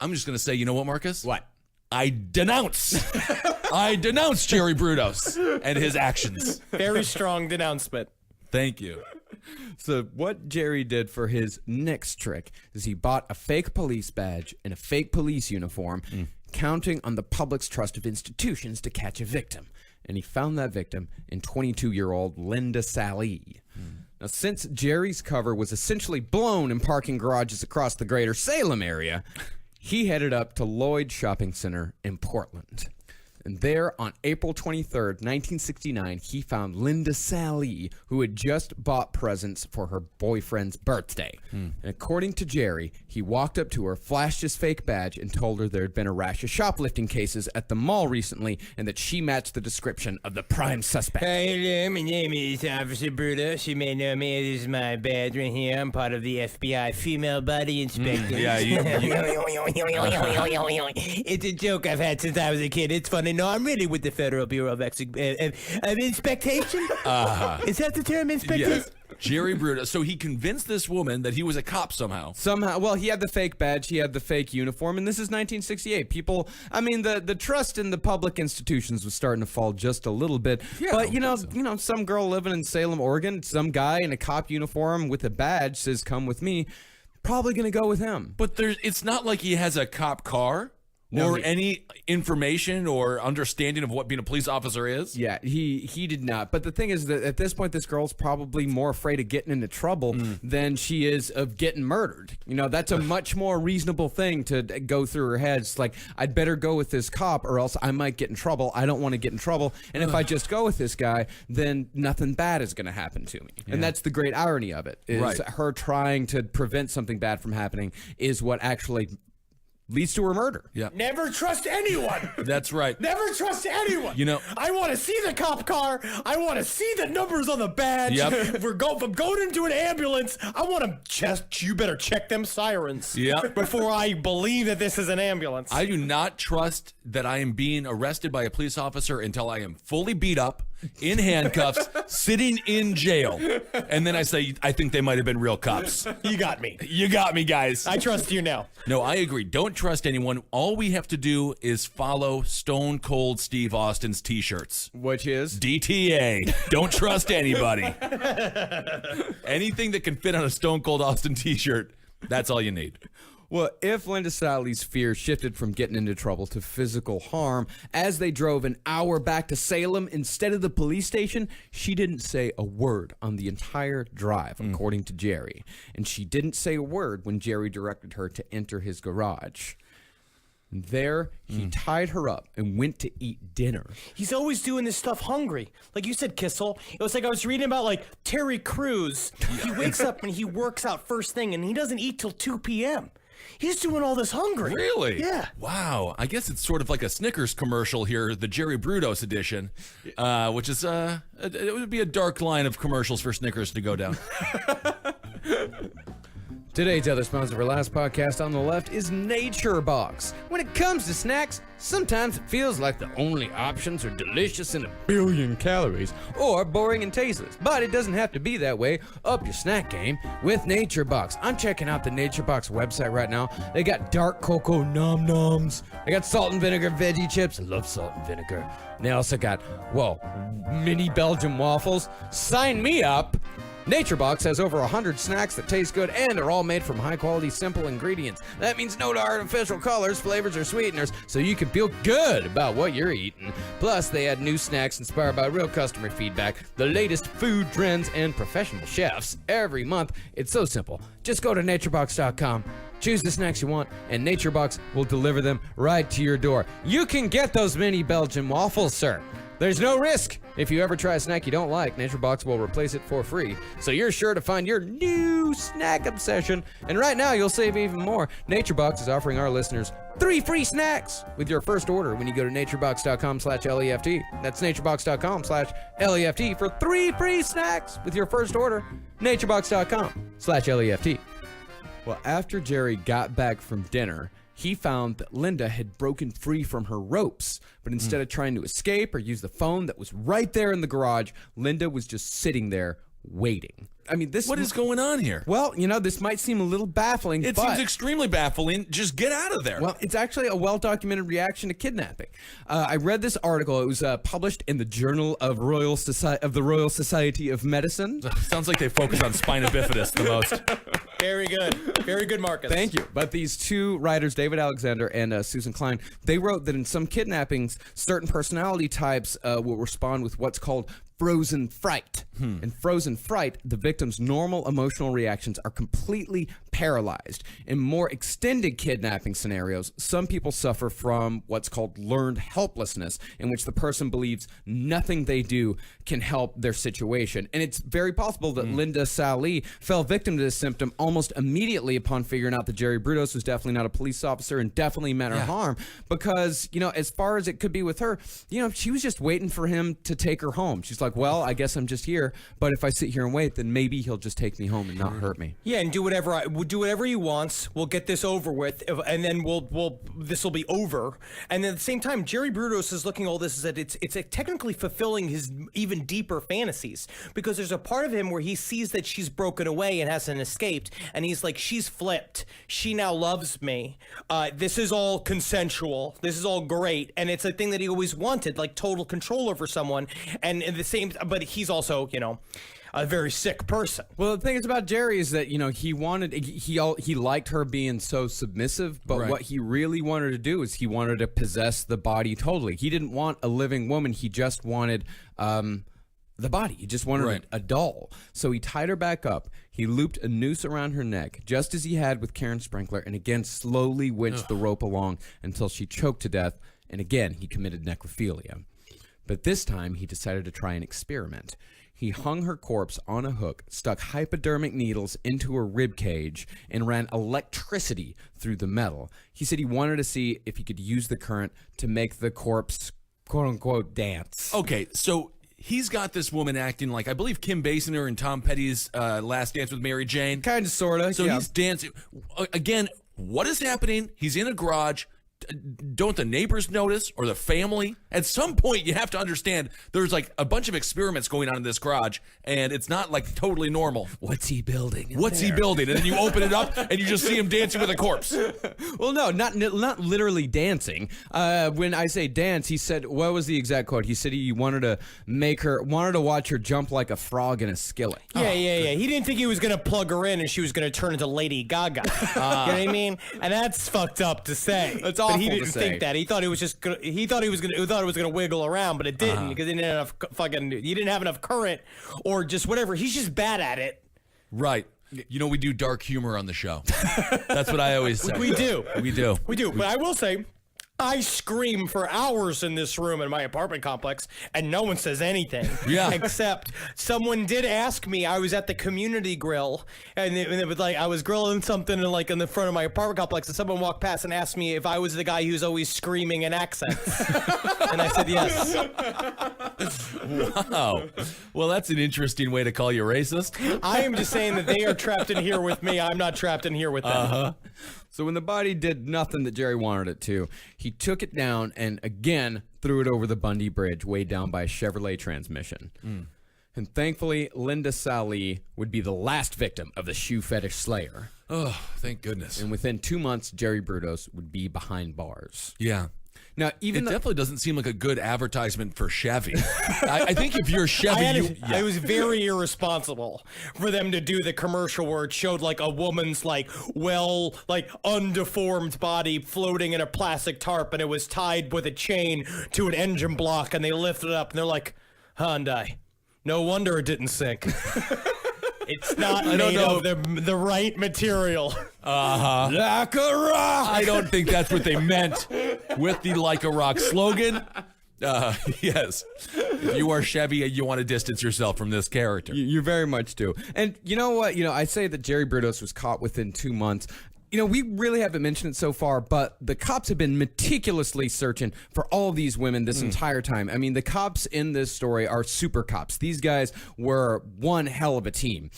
I'm just gonna say, you know what, Marcus? What? I denounce Jerry Brudos and his actions. Very strong denouncement. Thank you. So what Jerry did for his next trick is he bought a fake police badge and a fake police uniform, counting on the public's trust of institutions to catch a victim. And he found that victim in 22-year-old Linda Sally. Now, since Jerry's cover was essentially blown in parking garages across the greater Salem area, he headed up to Lloyd Shopping Center in Portland. And there, on April 23rd, 1969, he found Linda Sally, who had just bought presents for her boyfriend's birthday. And according to Jerry, he walked up to her, flashed his fake badge, and told her there had been a rash of shoplifting cases at the mall recently, and that she matched the description of the prime suspect. Hello, my name is Officer Brutus. You may know me. This is my badge right here. I'm part of the FBI Female Body Inspector. Yeah, It's a joke I've had since I was a kid. It's funny. No, I'm really with the Federal Bureau of Inspection. Is that the term, inspectors? Jerry Brudos. So he convinced this woman that he was a cop somehow. Somehow, well, he had the fake badge, he had the fake uniform, and this is 1968. People, I mean, the trust in the public institutions was starting to fall just a little bit. Yeah, but I don't you know, some girl living in Salem, Oregon, some guy in a cop uniform with a badge says, "Come with me." Probably gonna go with him. But it's not like he has a cop car or any information or understanding of what being a police officer is. Yeah, he did not. But the thing is that at this point, this girl's probably more afraid of getting into trouble than she is of getting murdered. You know, that's a much more reasonable thing to go through her head. It's like, I'd better go with this cop or else I might get in trouble. I don't want to get in trouble. And if I just go with this guy, then nothing bad is going to happen to me. And that's the great irony of it, is Right. her trying to prevent something bad from happening is what actually leads to her murder. Yeah. Never trust anyone. That's right. Never trust anyone. You know- I want to see the cop car. I want to see the numbers on the badge. Yep. If I'm going into an ambulance, I want to just. You better check them sirens. Yep. Before I believe that this is an ambulance. I do not trust that I am being arrested by a police officer until I am fully beat up, in handcuffs, sitting in jail. And then I say, I think they might have been real cops. You got me. You got me, guys. I trust you now. No, I agree. Don't trust anyone. All we have to do is follow Stone Cold Steve Austin's t-shirts. Which is? DTA. Don't trust anybody. Anything that can fit on a Stone Cold Austin t-shirt, that's all you need. Well, if Linda Sally's fear shifted from getting into trouble to physical harm as they drove an hour back to Salem instead of the police station, she didn't say a word on the entire drive, according to Jerry. And she didn't say a word when Jerry directed her to enter his garage. And there, he tied her up and went to eat dinner. He's always doing this stuff hungry. Like you said, Kissel. It was like I was reading about like Terry Crews. He wakes up and he works out first thing and he doesn't eat till 2 p.m. He's doing all this hungry. Really? Yeah. Wow. I guess it's sort of like a Snickers commercial here, the Jerry Brudos edition, which is it would be a dark line of commercials for Snickers to go down. Today's other sponsor of our last podcast on the left is Nature Box. When it comes to snacks, sometimes it feels like the only options are delicious and a billion calories, or boring and tasteless. But it doesn't have to be that way. Up your snack game with Nature Box. I'm checking out the Nature Box website right now. They got dark cocoa nom noms. They got salt and vinegar veggie chips. I love salt and vinegar. And they also got, mini Belgian waffles. Sign me up. NatureBox has over 100 snacks that taste good and are all made from high-quality, simple ingredients. That means no artificial colors, flavors, or sweeteners, so you can feel good about what you're eating. Plus, they add new snacks inspired by real customer feedback, the latest food trends, and professional chefs every month. It's so simple. Just go to naturebox.com, choose the snacks you want, and NatureBox will deliver them right to your door. You can get those mini Belgian waffles, sir. There's no risk. If you ever try a snack you don't like, NatureBox will replace it for free. So you're sure to find your new snack obsession. And right now, you'll save even more. NatureBox is offering our listeners 3 free snacks with your first order when you go to naturebox.com/LEFT. That's naturebox.com/LEFT for 3 free snacks with your first order. naturebox.com/LEFT. Well, after Jerry got back from dinner, he found that Linda had broken free from her ropes. But instead of trying to escape or use the phone that was right there in the garage, Linda was just sitting there waiting. I mean, What is going on here? Well, this might seem a little baffling, It but seems extremely baffling. Just get out of there. well, it's actually a well-documented reaction to kidnapping. I read this article. It was published in the Journal of the Royal Society of Medicine. Sounds like they focus on spina bifidus the most. Very good. Very good, Marcus. Thank you. But these two writers, David Alexander and Susan Klein, they wrote that in some kidnappings, certain personality types will respond with what's called frozen fright. In frozen fright, the victim's normal emotional reactions are completely paralyzed. In more extended kidnapping scenarios, some people suffer from what's called learned helplessness, in which the person believes nothing they do can help their situation. And it's very possible that Linda Sally fell victim to this symptom almost immediately upon figuring out that Jerry Brudos was definitely not a police officer and definitely meant her harm. Because, as far as it could be with her, she was just waiting for him to take her home. She's like, well, I guess I'm just here, but if I sit here and wait, then maybe he'll just take me home and not hurt me. Yeah, and do whatever we'll do whatever he wants. We'll get this over with, and then this will be over. And at the same time, Jerry Brudos is looking at all this is that it's technically fulfilling his even deeper fantasies, because there's a part of him where he sees that she's broken away and hasn't escaped, and he's like, she's flipped. She now loves me. This is all consensual. This is all great, and it's a thing that he always wanted, like total control over someone. And at the same, but he's also, a very sick person. Well, the thing is about Jerry is that he liked her being so submissive, but Right. what he really wanted to do is he wanted to possess the body totally. He didn't want a living woman. He just wanted the body. He just wanted Right. a doll. So he tied her back up. He looped a noose around her neck, just as he had with Karen Sprinkler, and again slowly winched the rope along until she choked to death. And again, he committed necrophilia. But this time, he decided to try an experiment. He hung her corpse on a hook, stuck hypodermic needles into her rib cage, and ran electricity through the metal. He said he wanted to see if he could use the current to make the corpse, quote-unquote, dance. Okay, so he's got this woman acting like, I believe, Kim Basinger in Tom Petty's Last Dance with Mary Jane. Kind of, sort of. So he's dancing. Again, what is happening? He's in a garage. Don't the neighbors notice, or the family? At some point, you have to understand there's like a bunch of experiments going on in this garage, and it's not like totally normal. What's he building? What's he building? And then you open it up, and you just see him dancing with a corpse. Well, no, not literally dancing. When I say dance, he said, what was the exact quote? He said he wanted to watch her jump like a frog in a skillet. Yeah. He didn't think he was gonna plug her in and she was gonna turn into Lady Gaga. You know what I mean? And that's fucked up to say. That's But he awful to didn't say. think that. He thought it was just. He thought it was gonna wiggle around, but it didn't because he didn't have enough He didn't have enough current, or just whatever. He's just bad at it. Right. We do dark humor on the show. That's what I always say. We do. We do. We do. But I will say, I scream for hours in this room in my apartment complex, and no one says anything. Yeah. Except someone did ask me. I was at the community grill, and it was like I was grilling something in the front of my apartment complex, and someone walked past and asked me if I was the guy who's always screaming in accents, and I said yes. Wow. Well, that's an interesting way to call you racist. I am just saying that they are trapped in here with me. I'm not trapped in here with them. So when the body did nothing that Jerry wanted it to, he took it down and again threw it over the Bundy Bridge, weighed down by a Chevrolet transmission. And thankfully, Linda Sallee would be the last victim of the shoe fetish slayer. Oh, thank goodness. And within 2 months, Jerry Brudos would be behind bars. Yeah. Now, It even though definitely doesn't seem like a good advertisement for Chevy. I think if you're Chevy, It was very irresponsible for them to do the commercial where it showed like a woman's undeformed body floating in a plastic tarp, and it was tied with a chain to an engine block, and they lifted it up and they're like, Hyundai, no wonder it didn't sink. It's not made of the right material. like a rock. I don't think that's what they meant with the Like a Rock slogan. Yes. If you are Chevy, you want to distance yourself from this character. You very much do. And you know what? I say that Jerry Brudos was caught within 2 months. We really haven't mentioned it so far, but the cops have been meticulously searching for all of these women this entire time. I mean, the cops in this story are super cops. These guys were one hell of a team.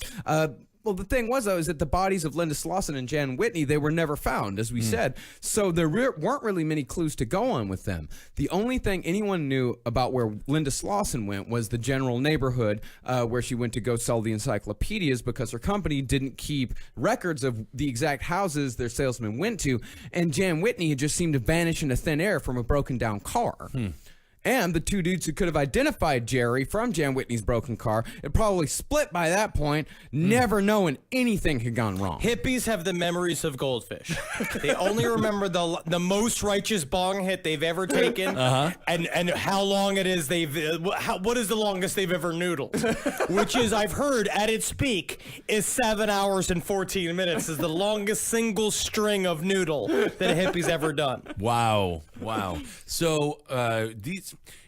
Well, the thing was, though, is that the bodies of Linda Slauson and Jan Whitney, they were never found, as we said. So there weren't really many clues to go on with them. The only thing anyone knew about where Linda Slauson went was the general neighborhood where she went to go sell the encyclopedias, because her company didn't keep records of the exact houses their salesmen went to. And Jan Whitney had just seemed to vanish into thin air from a broken down car. And the two dudes who could have identified Jerry from Jan Whitney's broken car had probably split by that point, never knowing anything had gone wrong. Hippies have the memories of goldfish. They only remember the most righteous bong hit they've ever taken, and how long it is what is the longest they've ever noodled, which is, I've heard, at its peak is 7 hours and 14 minutes is the longest single string of noodle that a hippie's ever done. Wow. So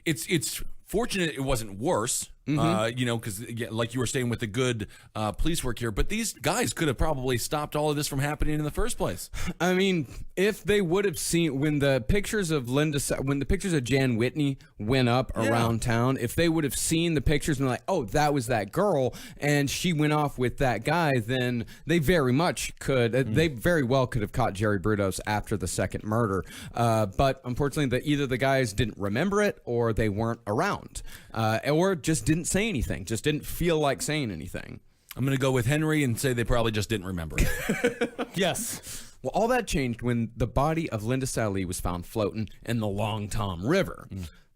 it's fortunate it wasn't worse, You know, because like you were saying with the good police work here, but these guys could have probably stopped all of this from happening in the first place. I mean, if they would have seen when the pictures of Jan Whitney went up around town, if they would have seen the pictures and been like, oh, that was that girl, and she went off with that guy, then they very much could. They very well could have caught Jerry Brudos after the second murder. But unfortunately, either the guys didn't remember it, or they weren't around, or just didn't say anything, just didn't feel like saying anything. I'm going to go with Henry and say they probably just didn't remember it. Yes. Well, all that changed when the body of Linda Sally was found floating in the Long Tom River.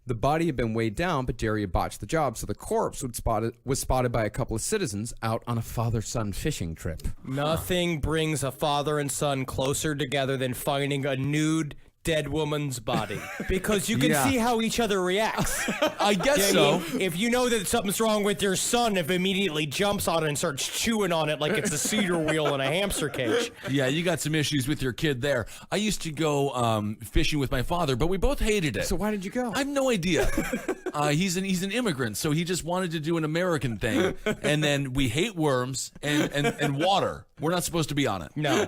The body had been weighed down, but Jerry had botched the job, so the corpse was spotted by a couple of citizens out on a father-son fishing trip. Nothing brings a father and son closer together than finding a nude dead woman's body, because you can see how each other reacts. I guess You know so. what I mean? If you know that something's wrong with your son, if immediately jumps on it and starts chewing on it like it's a cedar wheel in a hamster cage. Yeah, you got some issues with your kid there. I used to go fishing with my father, but we both hated it. So why did you go? I have no idea. He's an immigrant, so he just wanted to do an American thing. And then we hate worms and water. We're not supposed to be on it. No.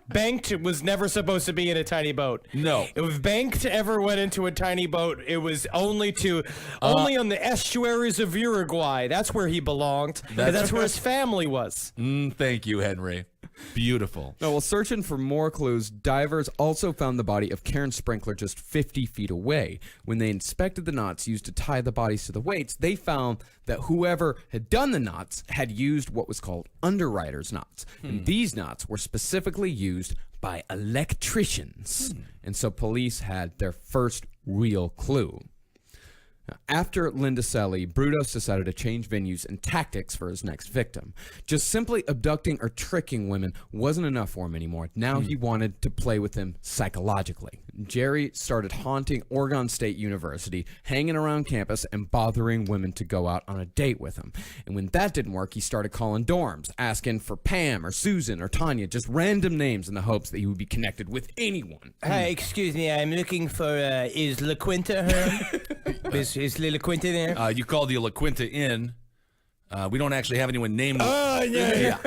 Banked was never supposed to be in a tiny boat. No. If Banked ever went into a tiny boat, it was only on the estuaries of Uruguay. That's where he belonged. That's where his family was. Thank you, Henry. Beautiful. No, while searching for more clues, divers also found the body of Karen Sprinkler just 50 feet away. When they inspected the knots used to tie the bodies to the weights, they found that whoever had done the knots had used what was called underwriter's knots. And these knots were specifically used by electricians. And so police had their first real clue. After Linda Sally, Brudos decided to change venues and tactics for his next victim. Just simply abducting or tricking women wasn't enough for him anymore. Now he wanted to play with them psychologically. Jerry started haunting Oregon State University, hanging around campus, and bothering women to go out on a date with him. And when that didn't work, he started calling dorms, asking for Pam or Susan or Tanya, just random names in the hopes that he would be connected with anyone. Hi, excuse me. I'm looking for, is La Quinta her? is La Quinta there? You called the La Quinta Inn. We don't actually have anyone named. Oh, yeah.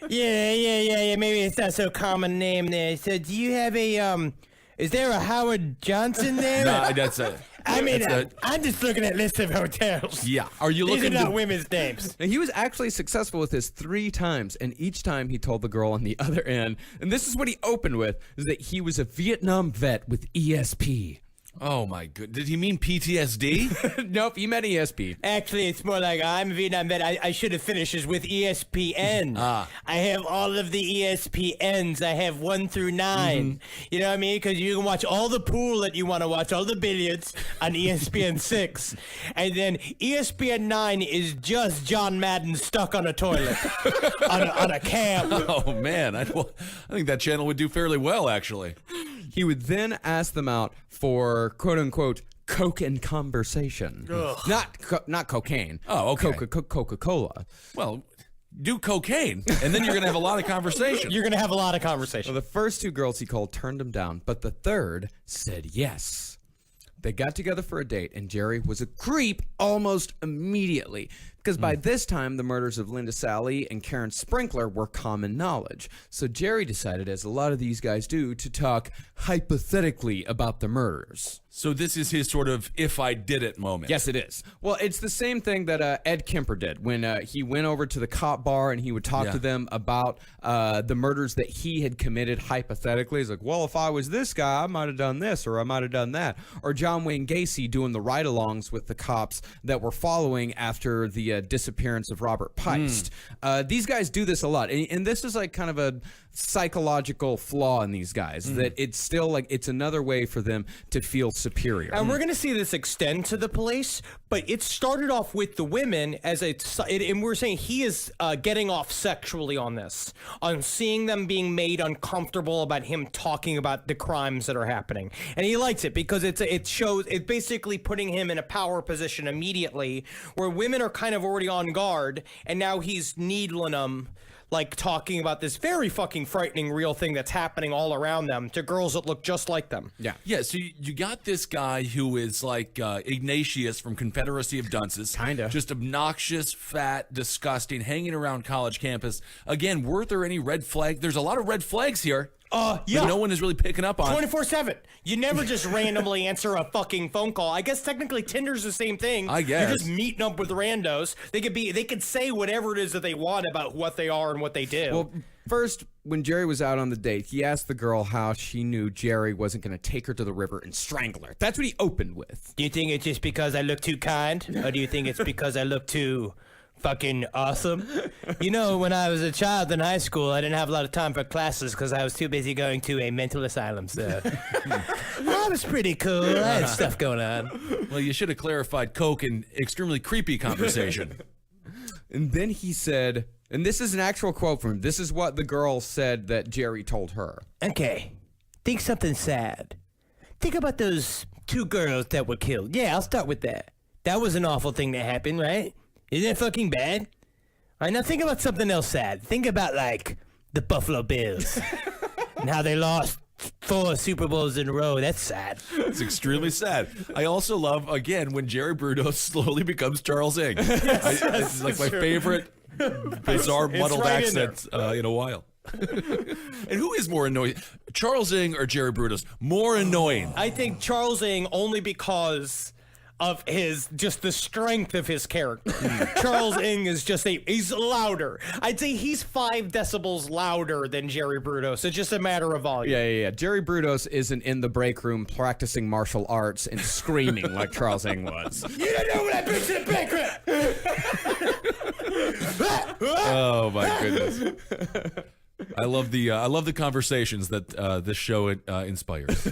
Yeah. Maybe it's not so common name there. So do you have a, is there a Howard Johnson there? No, that's a. I mean, that's I'm just looking at lists of hotels. Yeah. Are you These are looking not to? women's names. Now, he was actually successful with this 3 times, and each time he told the girl on the other end, and this is what he opened with, is that he was a Vietnam vet with ESP. Oh my good. Did he mean PTSD? Nope, he meant ESP. Actually, it's more like I'm a Vietnam vet. I should have finished this with ESPN. I have all of the ESPNs. I have 1 through 9. You know what I mean? Because you can watch all the pool that you want to watch, all the billiards on ESPN 6. And then ESPN 9 is just John Madden stuck on a toilet on a camp. Oh man, I think that channel would do fairly well actually. He would then ask them out for quote-unquote coke and conversation. Not cocaine. Oh, okay. Coca-Cola. Well, do cocaine, and then you're gonna have a lot of conversation. You're going to have a lot of conversation. Well, the first 2 girls he called turned him down, but the third said yes. They got together for a date, and Jerry was a creep almost immediately. Because by this time, the murders of Linda Sally and Karen Sprinkler were common knowledge. So Jerry decided, as a lot of these guys do, to talk hypothetically about the murders. So this is his sort of "if I did it" moment. Yes, it is. Well, it's the same thing that Ed Kemper did when he went over to the cop bar and he would talk to them about the murders that he had committed hypothetically. He's like, well, if I was this guy, I might have done this or I might have done that. Or John Wayne Gacy doing the ride-alongs with the cops that were following after the disappearance of Robert Peist. These guys do this a lot. And this is like kind of a psychological flaw in these guys, that it's still like it's another way for them to feel superior. And we're going to see this extend to the police, but it started off with the women and we're saying he is getting off sexually on this, on seeing them being made uncomfortable about him talking about the crimes that are happening. And he likes it because it's basically putting him in a power position immediately where women are kind of already on guard, and now he's needling them like talking about this very fucking frightening real thing that's happening all around them to girls that look just like them. Yeah, so you got this guy who is like Ignatius from Confederacy of Dunces. Kinda. Just obnoxious, fat, disgusting, hanging around college campus. Again, were there any red flags? There's a lot of red flags here. Yeah. But no one is really picking up on. 24/7. You never just randomly answer a fucking phone call. I guess technically Tinder's the same thing. I guess. You're just meeting up with randos. They could say whatever it is that they want about what they are and what they do. Well, first, when Jerry was out on the date, he asked the girl how she knew Jerry wasn't going to take her to the river and strangle her. That's what he opened with. Do you think it's just because I look too kind? Or do you think it's because I look too fucking awesome? You know, when I was a child in high school, I didn't have a lot of time for classes because I was too busy going to a mental asylum, so I was pretty cool. I had stuff going on. Well, you should have clarified Coke in extremely creepy conversation. And then he said, and this is an actual quote from him, this is what the girl said that Jerry told her. Okay, think something sad. Think about those 2 girls that were killed. Yeah, I'll start with that. That was an awful thing that happened, right? Isn't that fucking bad? All right, now think about something else sad. Think about, like, the Buffalo Bills and how they lost 4 Super Bowls in a row. That's sad. It's extremely sad. I also love, again, when Jerry Brudos slowly becomes Charles Ing. It's like my favorite bizarre muddled right in accent in a while. And who is more annoying, Charles Ing or Jerry Brudos? More annoying. I think Charles Ing only because of just the strength of his character. Charles Ing is he's louder. I'd say he's 5 decibels louder than Jerry Brudos. It's just a matter of volume. Yeah. Jerry Brudos isn't in the break room practicing martial arts and screaming like Charles Ing was. You don't know what I bring to the banquet! Oh my goodness. I love the conversations that this show inspires.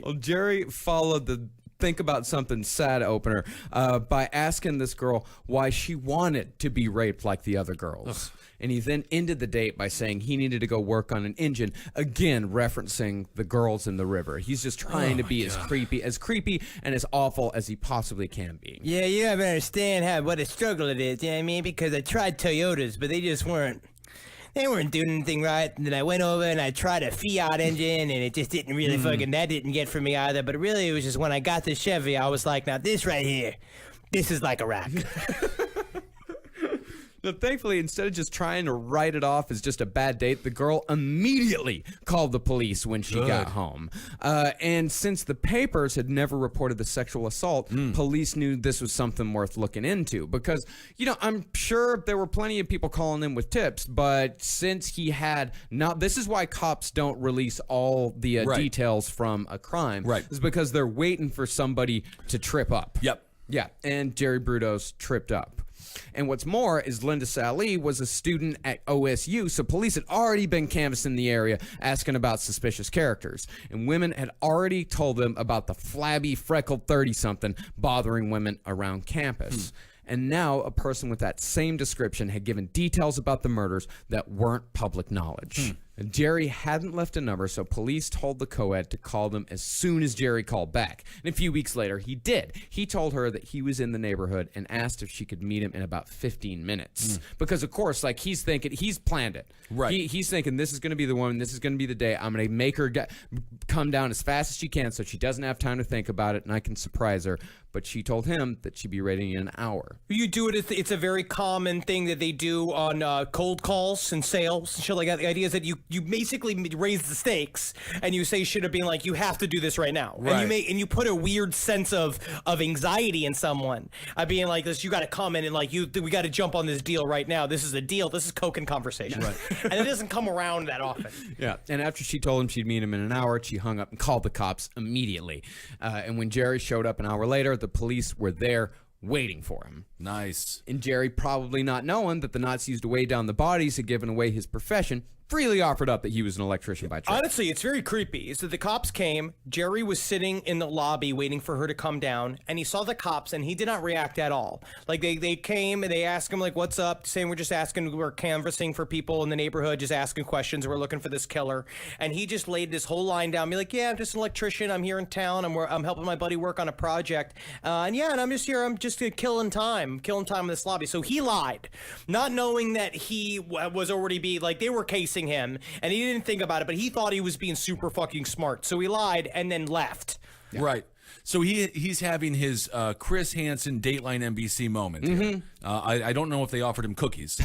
Well, Jerry followed the think about something sad opener by asking this girl why she wanted to be raped like the other girls. And he then ended the date by saying he needed to go work on an engine, again referencing the girls in the river. He's just trying to be as creepy and as awful as he possibly can be. Yeah, you have to understand what a struggle it is, you know what I mean? Because I tried Toyotas, but they just weren't doing anything right. And then I went over and I tried a Fiat engine, and it just didn't really that didn't get for me either. But really, it was just when I got the Chevy, I was like, now this right here, this is like a rock. But thankfully, instead of just trying to write it off as just a bad date, the girl immediately called the police when she got home. And since the papers had never reported the sexual assault, police knew this was something worth looking into. Because, I'm sure there were plenty of people calling in with tips, but since he had not, this is why cops don't release all the details from a crime. Right. It's because they're waiting for somebody to trip up. Yep. Yeah, and Jerry Brudos tripped up. And what's more is Linda Sally was a student at OSU, so police had already been canvassing the area asking about suspicious characters. And women had already told them about the flabby, freckled 30-something bothering women around campus. And now a person with that same description had given details about the murders that weren't public knowledge. And Jerry hadn't left a number, so police told the co-ed to call them as soon as Jerry called back. And a few weeks later, he did. He told her that he was in the neighborhood and asked if she could meet him in about 15 minutes. Because, of course, like he's thinking, he's planned it. Right. He's thinking, this is going to be the woman, this is going to be the day. I'm going to make her come down as fast as she can so she doesn't have time to think about it and I can surprise her. But she told him that she'd be ready in an hour. You do it. It's a very common thing that they do on cold calls and sales and shit like that. The idea is that you basically raise the stakes and you say shit of being like, you have to do this right now. Right. And you put a weird sense of anxiety in someone. Being like this, you got to come in and like we got to jump on this deal right now. This is a deal. This is Coke and conversation. Right. And it doesn't come around that often. Yeah. And after she told him she'd meet him in an hour, she hung up and called the cops immediately. And when Jerry showed up an hour later, the police were there waiting for him. Nice. And Jerry, probably not knowing that the Nazis used to weigh down the bodies, had given away his profession, freely offered up that he was an electrician by trade. Honestly, it's very creepy. Is that the cops came, Jerry was sitting in the lobby waiting for her to come down, and he saw the cops, and he did not react at all. Like, they came, and they asked him, like, what's up? Saying we're canvassing for people in the neighborhood, just asking questions, we're looking for this killer. And he just laid this whole line down, be like, yeah, I'm just an electrician, I'm here in town, I'm helping my buddy work on a project, and I'm just here, I'm just killing time in this lobby. So he lied, not knowing that he was already they were casing him, and he didn't think about it, but he thought he was being super fucking smart, so he lied and then left. Right. So he's having his Chris Hansen Dateline NBC moment. Here. I don't know if they offered him cookies,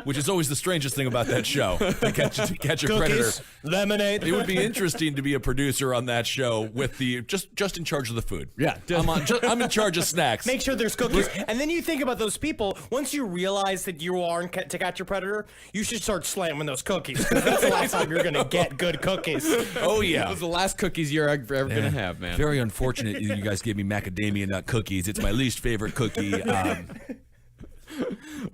which is always the strangest thing about that show. To catch a predator. Lemonade. It would be interesting to be a producer on that show with the just in charge of the food. Yeah. I'm in charge of snacks. Make sure there's cookies. And then you think about those people, once you realize that you are to catch a predator, you should start slamming those cookies. 'Cause that's the last time you're going to get good cookies. Oh yeah. Those are the last cookies you're ever going to have, man. Very unfortunate you guys gave me macadamia nut cookies. It's my least favorite cookie.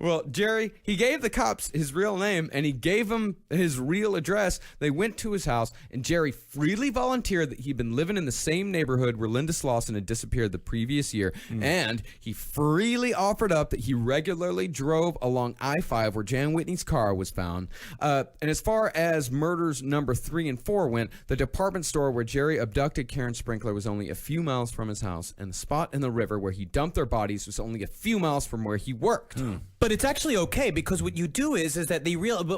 Well, Jerry, he gave the cops his real name and he gave them his real address. They went to his house, and Jerry freely volunteered that he'd been living in the same neighborhood where Linda Slauson had disappeared the previous year, and he freely offered up that he regularly drove along I-5 where Jan Whitney's car was found. And as far as murders number 3 and 4 went, the department store where Jerry abducted Karen Sprinkler was only a few miles from his house, and the spot in the river where he dumped their bodies was only a few miles from where he worked. But it's actually okay, because what you do is that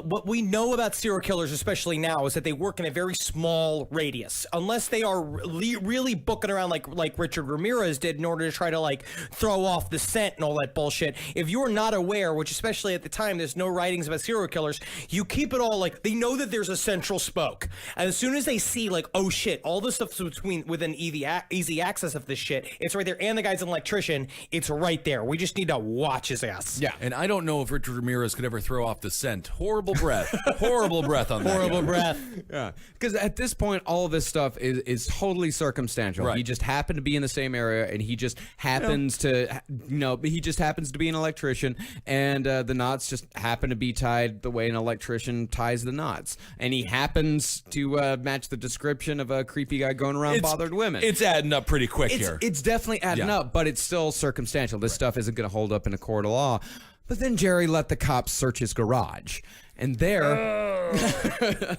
what we know about serial killers, especially now, is that they work in a very small radius. Unless they are really booking around like Richard Ramirez did in order to try to throw off the scent and all that bullshit. If you're not aware, which especially at the time there's no writings about serial killers, you keep it all they know that there's a central spoke. And as soon as they see oh shit, all this stuff's within easy access of this shit, it's right there, and the guy's an electrician, it's right there. We just need to watch his ass. Yeah. And I don't know if Richard Ramirez could ever throw off the scent. Horrible breath. Horrible breath on that. Horrible breath. Yeah, because at this point, all of this stuff is totally circumstantial. Right. He just happened to be in the same area, and he just happens to, he just happens to be an electrician, and the knots just happen to be tied the way an electrician ties the knots, and he happens to match the description of a creepy guy going around bothered women. It's adding up pretty quick here. It's definitely adding up, but it's still circumstantial. This stuff isn't going to hold up in a court of law. But then Jerry let the cops search his garage. And there...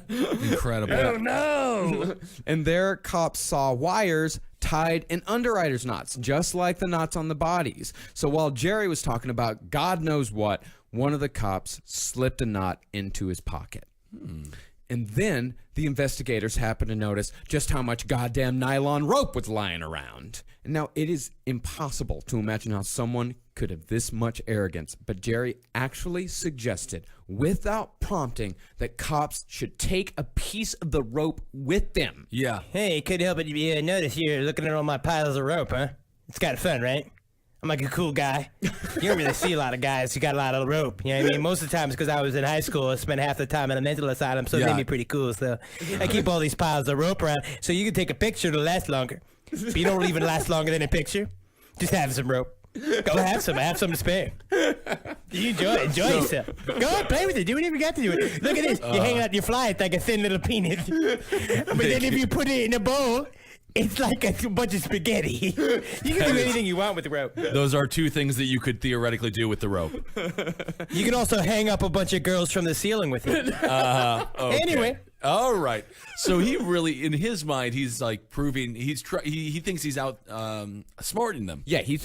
Incredible. Oh, no! And there, cops saw wires tied in underwriters' knots, just like the knots on the bodies. So while Jerry was talking about God knows what, one of the cops slipped a knot into his pocket. And then the investigators happened to notice just how much goddamn nylon rope was lying around. And now, it is impossible to imagine how someone could have this much arrogance, but Jerry actually suggested, without prompting, that cops should take a piece of the rope with them. Yeah. Hey, couldn't help but notice you're looking at all my piles of rope, huh? It's kind of fun, right? I'm like a cool guy. You don't really see a lot of guys who got a lot of rope. You know what I mean? Most of the time it's because I was in high school. I spent half the time in a mental asylum, so it made me pretty cool. So I keep all these piles of rope around so you can take a picture to last longer. But you don't even last longer than a picture. Just have some rope. Go have some. I have some to spare. You enjoy yourself. Go on, play with it. Do whatever you got to do. Look at this. You hang out, you fly. It's like a thin little penis. But then if you put it in a bowl, it's like a bunch of spaghetti. You can do anything you want with the rope. Those are two things that you could theoretically do with the rope. You can also hang up a bunch of girls from the ceiling with it. Okay. Anyway. All right. So he really, in his mind, he's proving he thinks he's out smarting them. Yeah, he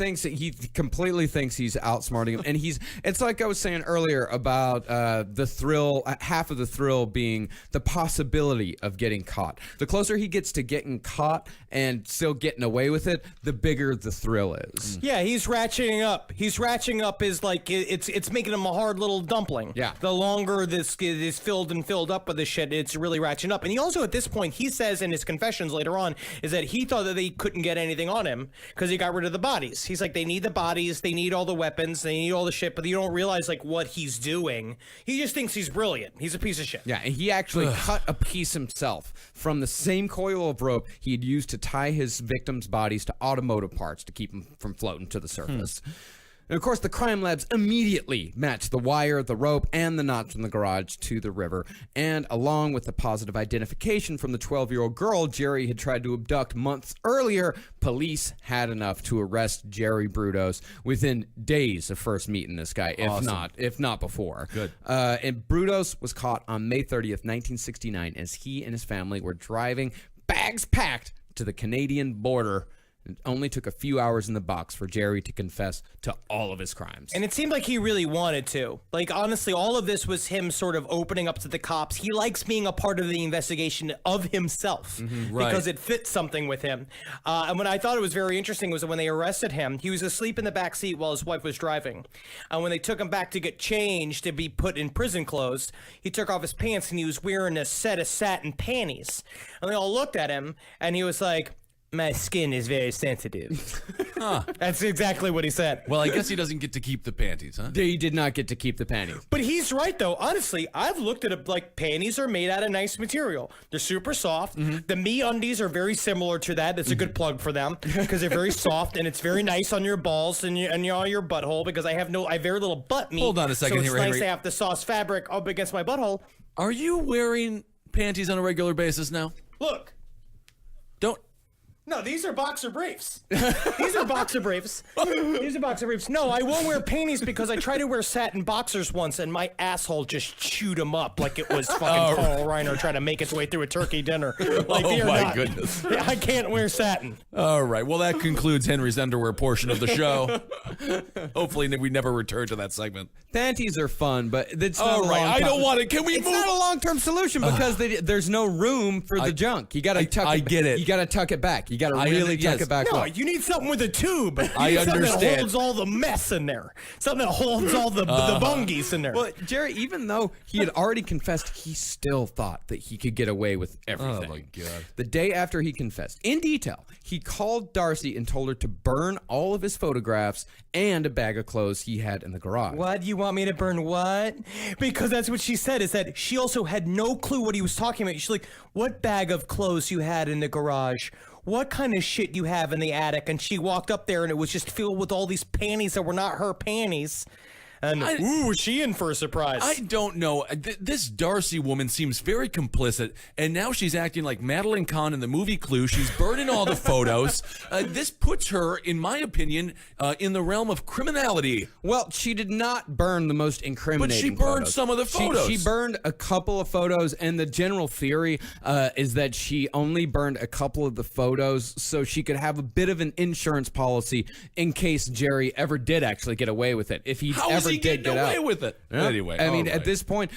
completely thinks he's outsmarting him, and it's like I was saying earlier about the thrill, half of the thrill being the possibility of getting caught. The closer he gets to getting caught and still getting away with it, the bigger the thrill is. Yeah, he's ratcheting up. He's ratcheting up his it's making him a hard little dumpling. Yeah. The longer this is filled up with this shit, it's really ratcheting up. And he also, at this point, he says in his confessions later on, is that he thought that they couldn't get anything on him because he got rid of the bodies. He's like, they need the bodies, they need all the weapons, they need all the shit, but you don't realize what he's doing. He just thinks he's brilliant. He's a piece of shit. Yeah, and he actually cut a piece himself from the same coil of rope he had used to tie his victims' bodies to automotive parts to keep them from floating to the surface. And of course, the crime labs immediately matched the wire, the rope, and the knots from the garage to the river. And along with the positive identification from the 12-year-old girl Jerry had tried to abduct months earlier, police had enough to arrest Jerry Brudos within days of first meeting this guy, if not before. Good. And Brudos was caught on May 30th, 1969, as he and his family were driving, bags packed, to the Canadian border. It only took a few hours in the box for Jerry to confess to all of his crimes. And it seemed like he really wanted to. Like, honestly, all of this was him sort of opening up to the cops. He likes being a part of the investigation of himself right. because it fits something with him. And what I thought it was very interesting was that when they arrested him, he was asleep in the back seat while his wife was driving. And when they took him back to get changed to be put in prison clothes, he took off his pants and he was wearing a set of satin panties. And they all looked at him and he was like, "My skin is very sensitive." That's exactly what he said. Well, I guess he doesn't get to keep the panties, huh? They did not get to keep the panties. But he's right, though. Honestly, I've looked at it like panties are made out of nice material. They're super soft. The MeUndies are very similar to that. That's a good plug for them because they're very soft and it's very nice on your balls and your butthole because I have very little butt meat. Hold on a second so here, it's nice Henry. to have the soft fabric up against my butthole. Are you wearing panties on a regular basis now? Look. Don't. No, these are boxer briefs. These are boxer briefs. These are boxer briefs. No, I won't wear panties because I tried to wear satin boxers once and my asshole just chewed them up like it was fucking Carl Reiner trying to make its way through a turkey dinner. Like, they are my not- goodness. I can't wear satin. All right. Well, that concludes Henry's underwear portion of the show. Hopefully, we never return to that segment. Panties are fun, but it's not All a right. long I don't want it. Can we It's move? not a long-term solution because there's no room for the junk. You got to tuck. I get it. You got to tuck it back. You got to I really tuck yes. it back. No, well. you need something with a tube. You I need something that understand. holds all the mess in there. Something that holds all the bungies in there. Well, Jerry, even though he had already confessed, he still thought that he could get away with everything. Oh, my God. The day after he confessed, in detail, he called Darcy and told her to burn all of his photographs and a bag of clothes he had in the garage. What? You want me to burn what? Because that's what she said, is that she also had no clue what he was talking about. She's like, what bag of clothes you had in the garage? What kind of shit you have in the attic? And she walked up there and it was just filled with all these panties that were not her panties. And ooh, was she in for a surprise? I don't know. This Darcy woman seems very complicit, and now she's acting like Madeline Kahn in the movie Clue. She's burning all the photos. This puts her, in my opinion, in the realm of criminality. Well, she did not burn the most incriminating But she burned photos. some of the photos. She burned a couple of photos, and the general theory is that she only burned a couple of the photos so she could have a bit of an insurance policy in case Jerry ever did actually get away with it. If he How ever is he did getting get away out. with it? Yeah. Anyway, I mean, all at right. this point,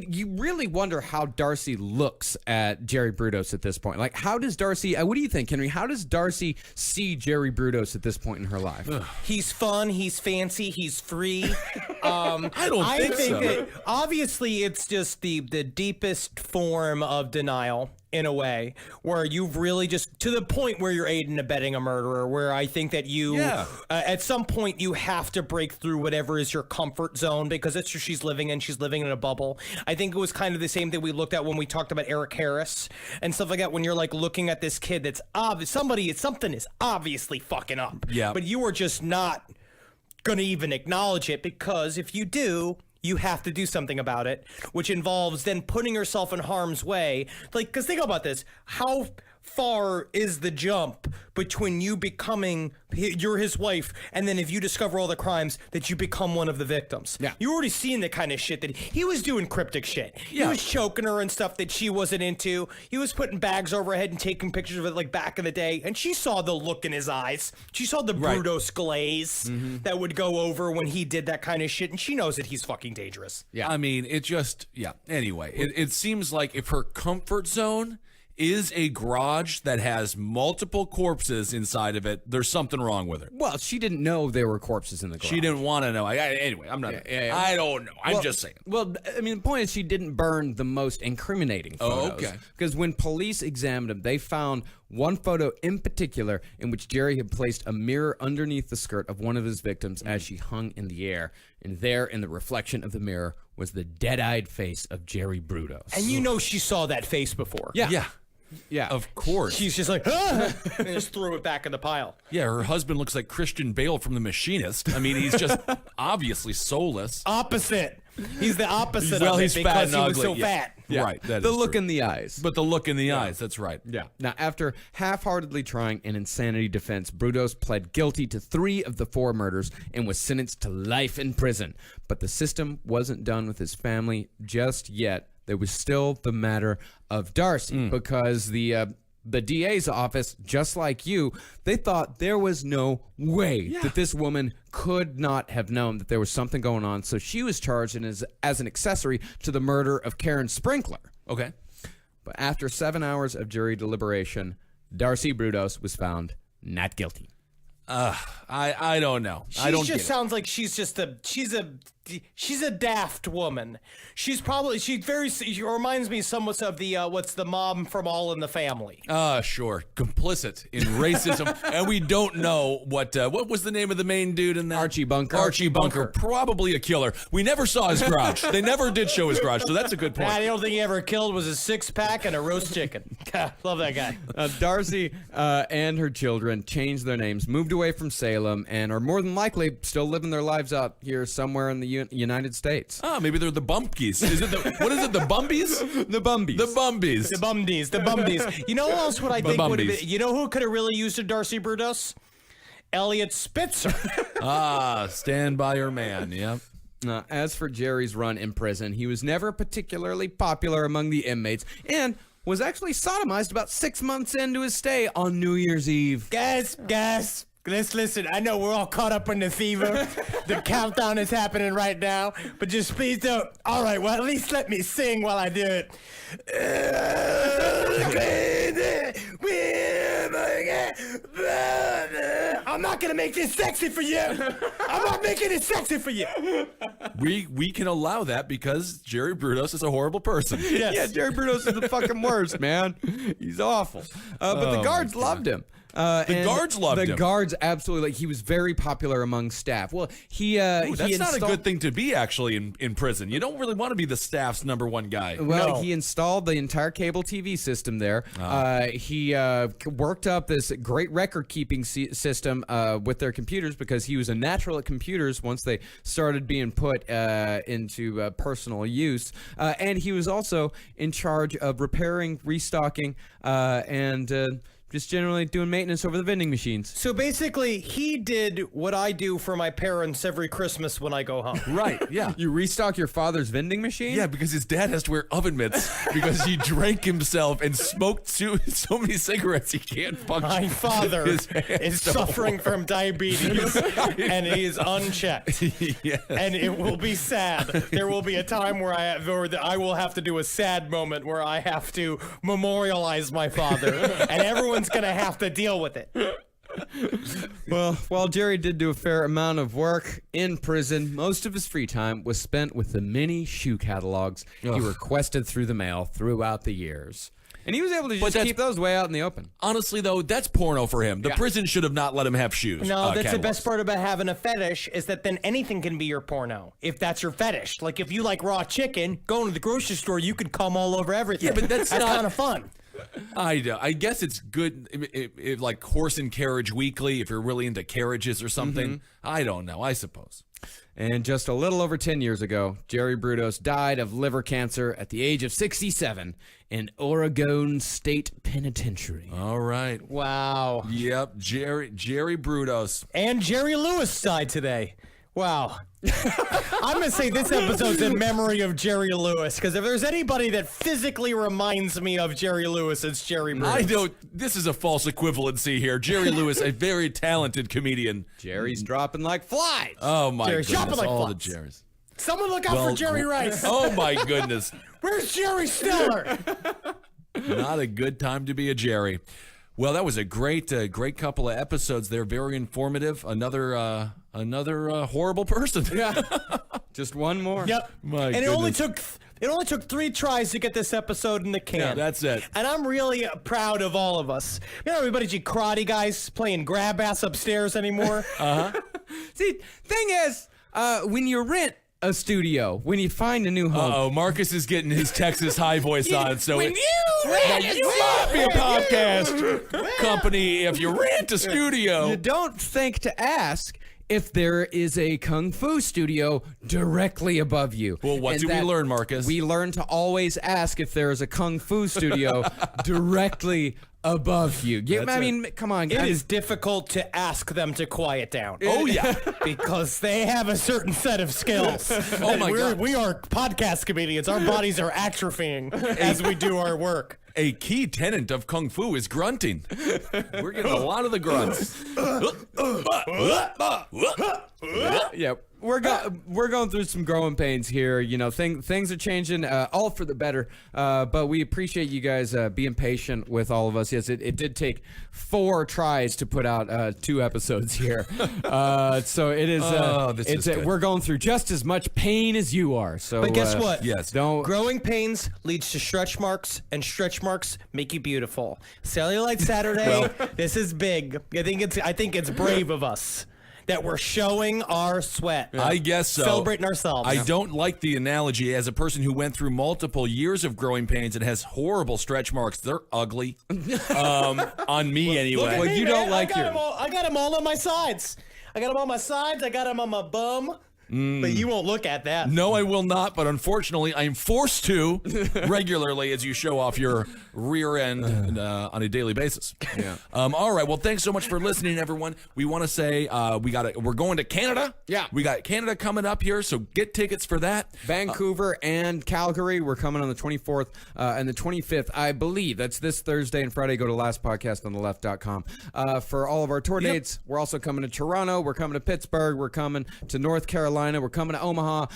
you really wonder how Darcy looks at Jerry Brudos at this point. Like, how does Darcy, what do you think, Henry? How does Darcy see Jerry Brudos at this point in her life? He's fun, he's fancy, he's free. I don't think so. that obviously it's just the deepest form of denial in a way, where you've really just to the point where you're aiding and abetting a murderer, where I think that you at some point you have to break through whatever is your comfort zone because that's where she's living in. She's living in a bubble. I think it was kind of the same thing we looked at when we talked about Eric Harris and stuff like that, when you're like looking at this kid that's something is obviously fucking up. Yeah. But you are just not gonna even acknowledge it, because if you do, you have to do something about it, which involves then putting yourself in harm's way. Like, because think about this. How far is the jump between you becoming, you're his wife, and then if you discover all the crimes, that you become one of the victims? Yeah. You already seen the kind of shit that he was doing, cryptic shit. He was choking her and stuff that she wasn't into. He was putting bags over her head and taking pictures of it like back in the day, and she saw the look in his eyes. She saw the Brudos glaze that would go over when he did that kind of shit, and she knows that he's fucking dangerous. Yeah. I mean, it just, Anyway, it seems like if her comfort zone is a garage that has multiple corpses inside of it, there's something wrong with her. Well, she didn't know there were corpses in the garage. She didn't want to know. Anyway, I'm not. I don't know. I'm just saying. Well, I mean, the point is she didn't burn the most incriminating photos. okay. Because when police examined him, they found one photo in particular in which Jerry had placed a mirror underneath the skirt of one of his victims as she hung in the air. And there, in the reflection of the mirror, was the dead-eyed face of Jerry Brudos. And you know she saw that face before. Yeah. Yeah. Of course. She's just like, ah! and just threw it back in the pile. Yeah, her husband looks like Christian Bale from The Machinist. I mean, he's just obviously soulless. Opposite. He's the opposite Well, of it he's fat because and he was ugly, so yeah. fat. Yeah. Right, that the is look true. in the eyes. But the look in the eyes, that's right. Yeah. Now, after half-heartedly trying an insanity defense, Brudos pled guilty to 3 of the 4 murders and was sentenced to life in prison. But the system wasn't done with his family just yet. There was still the matter of Darcy because the DA's office, just like you, they thought there was no way that this woman could not have known that there was something going on. So she was charged as an accessory to the murder of Karen Sprinkler. Okay. But after 7 hours of jury deliberation, Darcy Brudos was found not guilty. I don't know. I She don't just get it. sounds like she's a daft woman. She reminds me somewhat of the what's the mom from All in the Family. Sure. Complicit in racism. And we don't know what was the name of the main dude in that? Archie Bunker. Archie Bunker. Probably a killer. We never saw his garage. They never did show his garage, so that's a good point. The only thing he ever killed was a 6-pack and a roast chicken. Love that guy. Darcy and her children changed their names, moved away from Salem, and are more than likely still living their lives out here somewhere in the United States. Maybe they're the Bumpkies. What is it, the Bumbies? The Bumbies. The Bumbies. The Bumbies. You know who else would I think would have been? You know who could have really used a Darcy Brudos? Elliot Spitzer. Stand by your man, yep. As for Jerry's run in prison, he was never particularly popular among the inmates and was actually sodomized about 6 months into his stay on New Year's Eve. Guys, let's listen. I know we're all caught up in the fever. The countdown is happening right now, but just please don't. All right, well, at least let me sing while I do it. I'm not gonna make this sexy for you. I'm not making it sexy for you. We can allow that because Jerry Brudos is a horrible person. Yes. Yeah, Jerry Brudos is the fucking worst, man. He's awful. But the guards loved him. The guards loved him. The guards absolutely. He was very popular among staff. Well, That's not a good thing to be actually in prison. You don't really want to be the staff's #1 guy. Well, No. he installed the entire cable TV system there. He worked up this great record-keeping system with their computers because he was a natural at computers once they started being put into personal use. And he was also in charge of repairing, restocking, and just generally doing maintenance over the vending machines. So basically, he did what I do for my parents every Christmas when I go home. Right, yeah. You restock your father's vending machine? Yeah, because his dad has to wear oven mitts because he drank himself and smoked so many cigarettes he can't function. My father His hands is don't suffering from diabetes, and he is unchecked. Yes. And it will be sad. There will be a time where I will have to do a sad moment where I have to memorialize my father, and everyone's gonna have to deal with it. Well, while Jerry did do a fair amount of work in prison, most of his free time was spent with the many shoe catalogs he requested through the mail throughout the years. And he was able to just that's- keep those way out in the open. Honestly, though, that's porno for him. The prison should have not let him have shoes. No, that's the catalogs. best part about having a fetish is that then anything can be your porno if that's your fetish. Like if you like raw chicken, going to the grocery store, you could come all over everything. Yeah, but that's not- kind of fun. I guess it's good, if like Horse and Carriage Weekly, if you're really into carriages or something. I don't know, I suppose. And just a little over 10 years ago, Jerry Brudos died of liver cancer at the age of 67 in Oregon State Penitentiary. All right. Wow. Yep, Jerry Brudos. And Jerry Lewis died today. Wow. I'm going to say this episode's in memory of Jerry Lewis, because if there's anybody that physically reminds me of Jerry Lewis, it's Jerry Bruce. I don't. This is a false equivalency here. Jerry Lewis, a very talented comedian. Jerry's dropping like flies. Oh my Jerry's goodness! shopping like All the flies. Jerrys. Someone look out for Jerry Rice. Oh my goodness! Where's Jerry Stiller? Not a good time to be a Jerry. Well, that was a great couple of episodes there. Very informative. Another horrible person. Yeah. Just one more. Yep. My and goodness. it only took 3 tries to get this episode in the can. Yeah, that's it. And I'm really proud of all of us. You know, everybody's you karate guys playing grab ass upstairs anymore. See, thing is, when you rent a studio, when you find a new home, Oh, Marcus is getting his Texas high voice on. So when you you might be a podcast company if you rent a studio. You don't think to ask if there is a kung fu studio directly above you. Well, what And do we that learn, Marcus? We learn to always ask if there is a kung fu studio directly above you. I mean, come on, It guys. is difficult to ask them to quiet down. Oh, yeah. Because they have a certain set of skills. Oh, my God. We are podcast comedians. Our bodies are atrophying as we do our work. A key tenet of Kung Fu is grunting. We're getting a lot of the grunts. Yeah, we're going through some growing pains here. You know, things are changing, all for the better. But we appreciate you guys being patient with all of us. Yes, it did take 4 tries to put out 2 episodes here. So it is. This is good. We're going through just as much pain as you are. So, But guess what? Yes. Don't. Growing pains leads to stretch marks, and stretch marks make you beautiful. Cellulite Saturday, this is big. I think it's brave of us that we're showing our sweat. I guess so. Celebrating ourselves. I don't like the analogy. As a person who went through multiple years of growing pains and has horrible stretch marks, they're ugly. On me, anyway. Well, you don't like I got yours. them all, I got them all on my sides. I got them on my sides. I got them on my bum. But you won't look at that. No, I will not, but unfortunately, I'm forced to regularly as you show off your rear end on a daily basis. Yeah. All right. Well, thanks so much for listening, everyone. We want to say we're going to Canada. Yeah. We got Canada coming up here, so get tickets for that. Vancouver and Calgary. We're coming on the 24th and the 25th, I believe. That's this Thursday and Friday. Go to lastpodcastontheleft.com. For all of our tour dates, we're also coming to Toronto. We're coming to Pittsburgh. We're coming to North Carolina. We're coming to Omaha.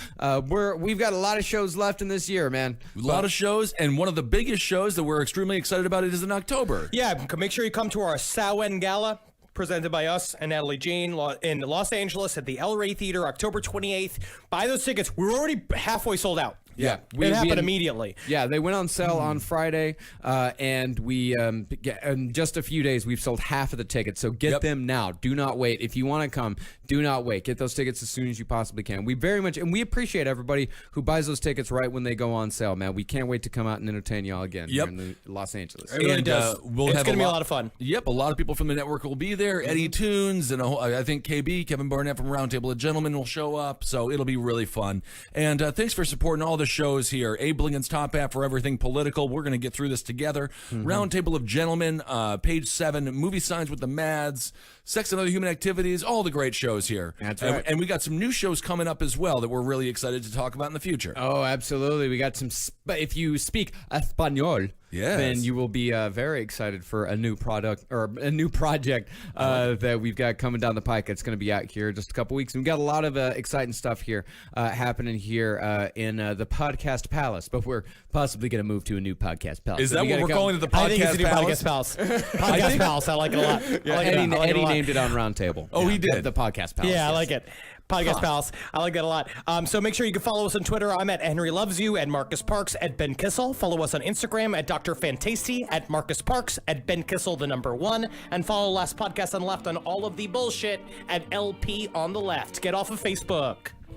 We've got a lot of shows left in this year, man. A lot of shows, and one of the biggest shows that we're extremely excited about is in October. Yeah, make sure you come to our Samhain Gala, presented by us and Natalie Jean in Los Angeles at the El Rey Theater, October 28th. Buy those tickets. We're already halfway sold out. Yeah, It happened immediately. Yeah, they went on sale on Friday, and we in just a few days we've sold half of the tickets. So get them now. Do not wait. If you want to come, do not wait. Get those tickets as soon as you possibly can. We very much and we appreciate everybody who buys those tickets right when they go on sale. Man, we can't wait to come out and entertain y'all again here in Los Angeles. It really And does. we'll It's have going to be a lot of fun. Yep, a lot of people from the network will be there. Eddie Tunes and I think KB, Kevin Barnett from Roundtable of Gentlemen will show up. So it'll be really fun. And thanks for supporting all the shows here. Abe Lincoln's Top Hat for everything political. We're going to get through this together. Roundtable of Gentlemen, Page 7, Movie Signs with the Mads, Sex and Other Human Activities, all the great shows here. That's right. And we got some new shows coming up as well that we're really excited to talk about in the future. Oh, absolutely. We got some. If you speak Espanol, Yes. then you will be very excited for a new product or a new project that we've got coming down the pike. It's going to be out here in just a couple weeks. And we've got a lot of exciting stuff here happening here in the Podcast Palace. But we're possibly going to move to a new Podcast Palace. Is So that we what gotta we're come- calling it, the Podcast I think it's a new Palace? Podcast Palace. Podcast Palace. I like it a lot. Eddie named it on Roundtable. Oh, he did? The Podcast Palace. Yeah, I yes. like it. Podcast Palace. I like that a lot. So make sure you can follow us on Twitter. I'm at Henry Loves You, at Marcus Parks, at Ben Kissel. Follow us on Instagram at Dr. Fantasy, at Marcus Parks, at Ben Kissel, the number 1. And follow Last Podcast on the Left on all of the bullshit at LP on the Left. Get off of Facebook.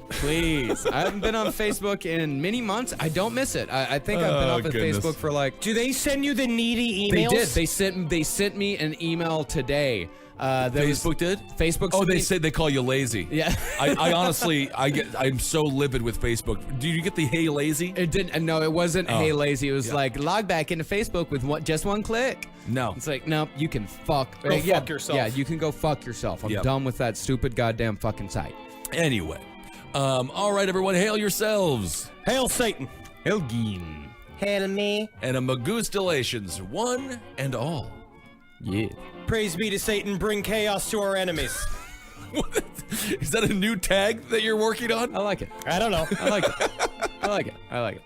Please. I haven't been on Facebook in many months. I don't miss it. I think I've been off of goodness. Facebook for like. Do they send you the needy They emails? did. They sent me an email today. Facebook did? Facebook. Oh, sent they me- said they call you lazy. Yeah. I honestly, I'm so livid with Facebook. Do you get the hey lazy? It didn't. No, it wasn't. Hey, lazy. It was like log back into Facebook with just one click. No. It's like no, you can fuck. Go fuck yourself. Yeah, you can go fuck yourself. I'm Yep. done with that stupid goddamn fucking site. Anyway, all right, everyone, hail yourselves Hail Satan. Elgin. Hail me. and a Magoostilations, one and all. Yeah. Praise be to Satan. Bring chaos to our enemies. What? Is that a new tag that you're working on? I like it. I don't know. I like it. I like it. I like it.